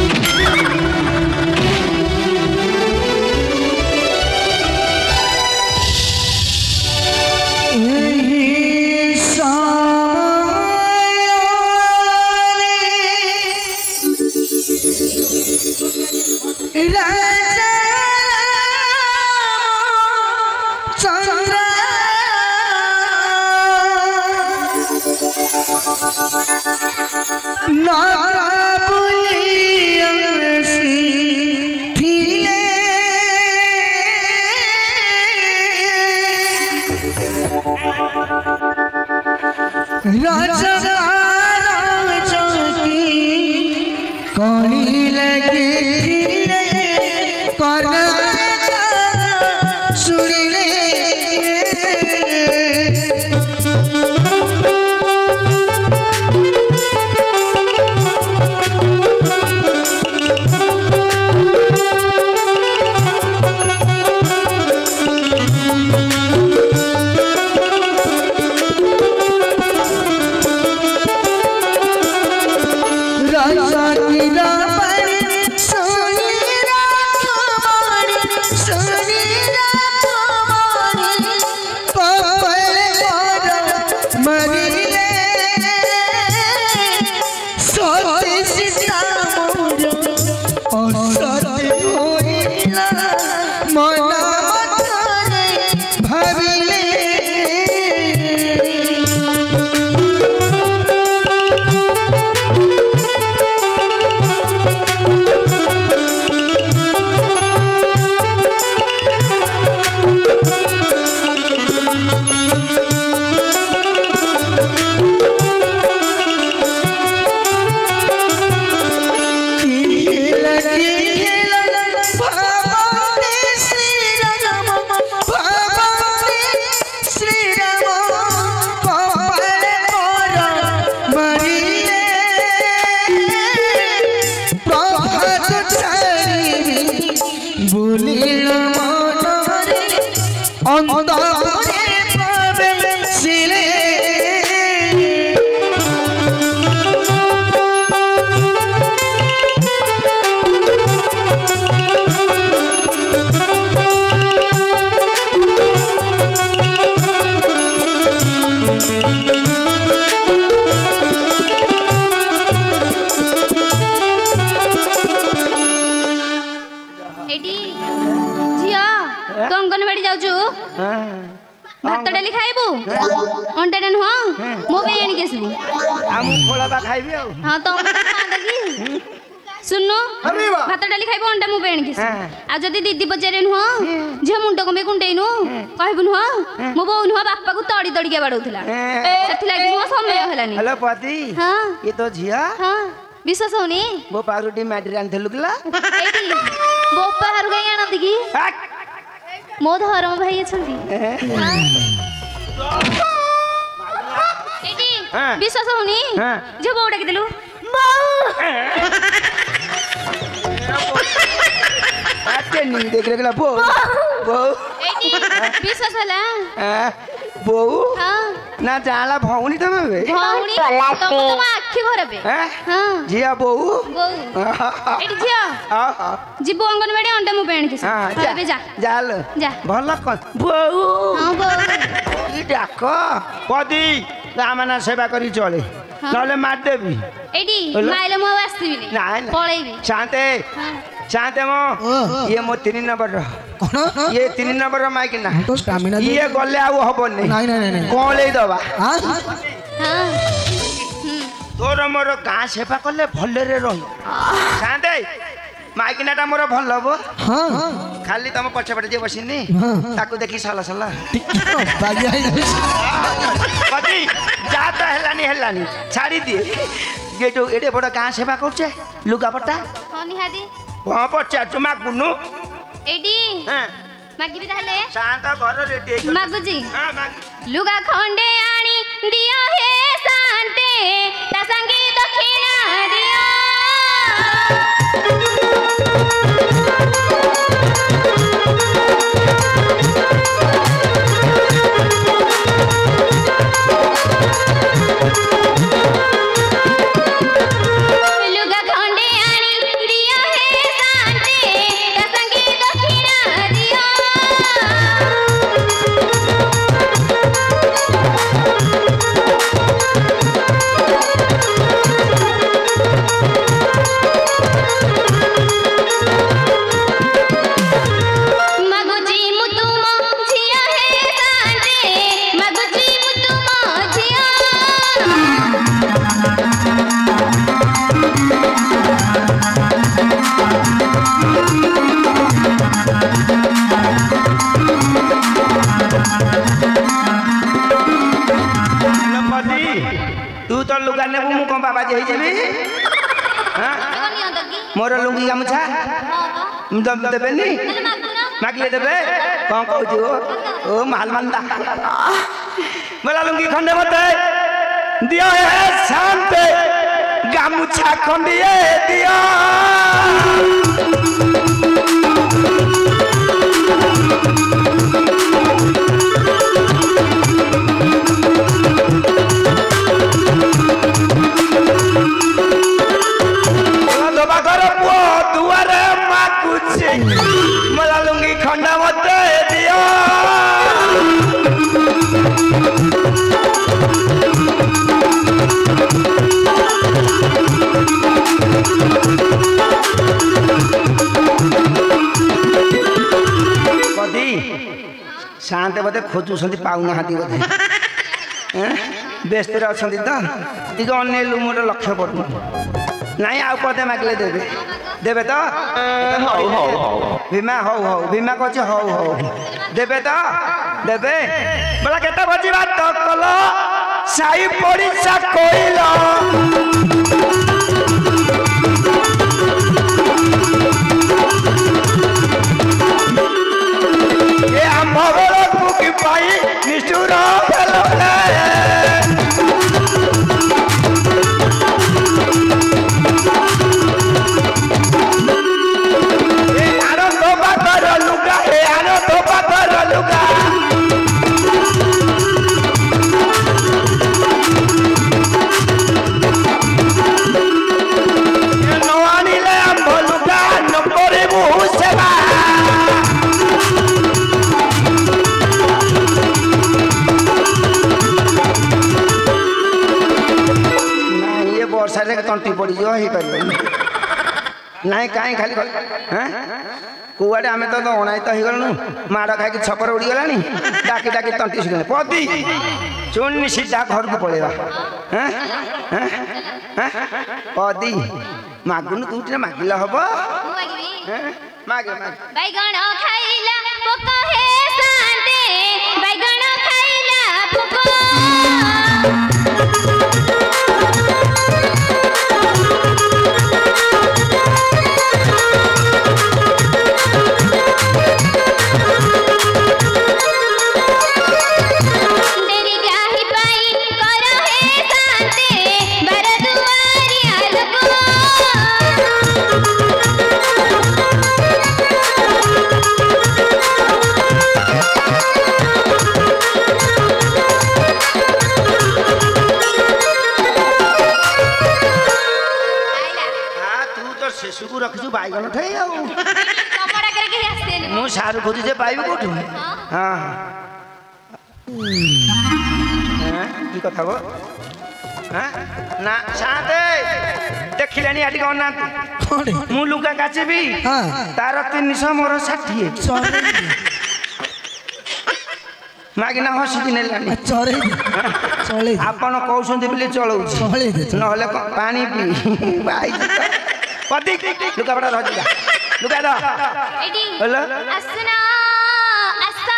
भात डाली खाइबू अंडा डन हो मो पे आनी केसबू हम खोला बा खाइबी आ हां तो खांदा की सुनो भात डाली खाइबू अंडा मो पे आनी केस आ जदी दीदी बजारेन हो जे मुंड कमे कुंडेइनु कहबुन हो मो बोउन हो बापा को तड़ी तड़ी के बाडौथला सेथि लागि मो समय हलानी हेलो पति हां ये तो झिया हां विश्वास होनी वो पारुटी मैटर आनथलु कला एटी बो पारु गई आनंद की मो धर्म भाई अछंती एटी विश्वास होनी जे बोडा के देलु आते नी देख लेला बो बो एटी विश्वास होला बो हां ना जाला भौनी तमे बे भौनी तो आखी घर बे हां जिया बो एटी जिया हां जीबो अंगनवाड़ी अंडा मु बेण के हां बे जा जाल जा भला कोन बो हां बो ई डाको पदी रामना सेवा करी चले नले मार देबी एडी माइले मो आस्तिबी ना पळेबी शांते शांते मो ये मो 3 नंबर कोन ये 3 नंबर माइक ना तो स्टैमिना ये गले आउ हबो नहीं नहीं नहीं कोन ले दबा हां हां तोर मोर का सेवा करले भले रे रही शांते माइक नाटा मोर भल हबो हां खाली तम पछे पटे जे बसिनी ताको देखि साला साला बागी आई पति जाता हेलानी छाड़ी दिए ये जो एडे बड़ा का सेवा करछे लुगा पट्टा हां निहादी କଣ ପଚାରୁଛୁ ମାଗୁନୁ? ଏଇଠି ହଁ ମାଗିବି ତାହେଲେ ଶାନ୍ତ ଘର ରେଡି ହେଇଗଲା। ମାଗୁଛି ହଁ ମାଗି। ଲୁଗା ଖଣ୍ଡେ ଆଣି ଦିଅ ହେ ଶାନ୍ତେ ତା ସାଙ୍ଗେ ଦକ୍ଷିଣା ଦିଅ ଲୁଗା ଖଣ୍ଡେ ଆଣି ଦିଅ ହେ ଶାନ୍ତେ ତା ସାଙ୍ଗେ ଦକ୍ଷିଣା ଦିଅ ମାଗୁଛି ମୁଁ ତୁମ ଝିଅ ହେ ଶାନ୍ତେ ମାଗୁଛି ମୁଁ ତୁମ ଝିଅ ପଦି ତୁ ତ ଲୁଗା ନେବୁ ମୁଁ କଣ ବାବାଜୀ ହେଇଯିବି? ହଁ ନିଅନ୍ତ କି ମୋର ଲୁଙ୍ଗି ଗାମୁଛା ମୁଁ ତ ଦେବେନି ମାଗିଲେ ଦେବେ କଣ କହୁଛୁ ଓ ମାଲ ମାନ୍ଦା ବୋଲା ଲୁଙ୍ଗି ଖଣ୍ଡେ ମତେ ଦିଅ ହେ ଶାନ୍ତେ ଗାମୁଛା ଖଣ୍ଡିଏ ଦିଅ ଦବା ଘର ପୁଅ ଦୁଆରେ ମାଗୁଛି ମୋଲା ଲୁଙ୍ଗି ଖଣ୍ଡା ମତେ ଦିଅ ପଦି ଶାନ୍ତେ ବୋଧେ ଖୋଜୁଛନ୍ତି ପାଉନାହାନ୍ତି ବୋଧେ ବ୍ୟସ୍ତରେ ଅଛନ୍ତି ତ ଟିକେ ଅନେଇଲୁ ମୋର ଲକ୍ଷ୍ୟ ପଡୁନି ନାଇଁ ଆଉ ପଦେ ମାଗିଲେ ଦେବେ ଦେବେ ତ ହଉ ହଉ ହଉ ଭୀମା ହଉ ହଉ ଭୀମା କହୁଛି ହଉ ହଉ ଦେବେ ତ ଦେବେ ବୋଲା କେତେ ବଜିବା ତ କଲ ସାଇ ପଡ଼ିଶା କହିଲ ଏ ଆମ ବେଳକୁ କି ପାଇ ନିଷ୍ଠୁର ବର୍ଷାରେ ତଣ୍ଟି ପଡ଼ିଯିବ ହେଇପାରିବନି ନାଇଁ କାହିଁ ଖାଲି କୁଆଡ଼େ ଆମେ ତ ଅଣାୟିତ ହେଇଗଲୁଣୁ ମାଡ଼ ଖାଇକି ଛପର ଉଡ଼ିଗଲାଣି ଡାକି ଡାକି ତଣ୍ଟି ଶିଖିଲେ ପଦି ଚୁନି ସିଧା ଘରକୁ ପଳେଇବା ପଦି ମାଗୁନୁ ତୁ ଟିକେ ମାଗିଲେ ହବ ମାଗେ ବାଇଗଣ ଖାଇଲା ପୋକ ହେ ଶାନ୍ତେ ବାଇଗଣ ଖାଇଲା ପୋକ ଶିଶୁକୁ ରଖିଛୁ ବାଇଗଣ ଠେଇ ଆଉ ମୁଁ ସାରୁ ଖୋଜୁ ଯେ ପାଇବି କୋଉଠୁ ହଁ କି କଥା ଗୋ ନା ଶାନ୍ତେ ଦେଖିଲେଣି ଏଠି କଣ ନା ମୁଁ ଲୁଗା କାଚିବି ତାର 300 ମୋର 60 ମାଗିନା ହସିକି ନେଲାଣି ଆପଣ କହୁଛନ୍ତି ବୋଲି ଚଳଉଛି ନହେଲେ ପାଣି ପିଇ ଲୁଗା ପଟା ରଖିଲା ଲୁଗା ଦ ହେଲୋ ଆସନା ଆସ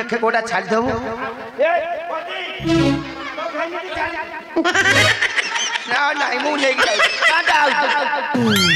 ଦେଖେ କୋଉଟା ଛାଡ଼ିଦେବୁ ନା ନାଇଁ ମୁଁ ନେଇକି ଯାଉଛି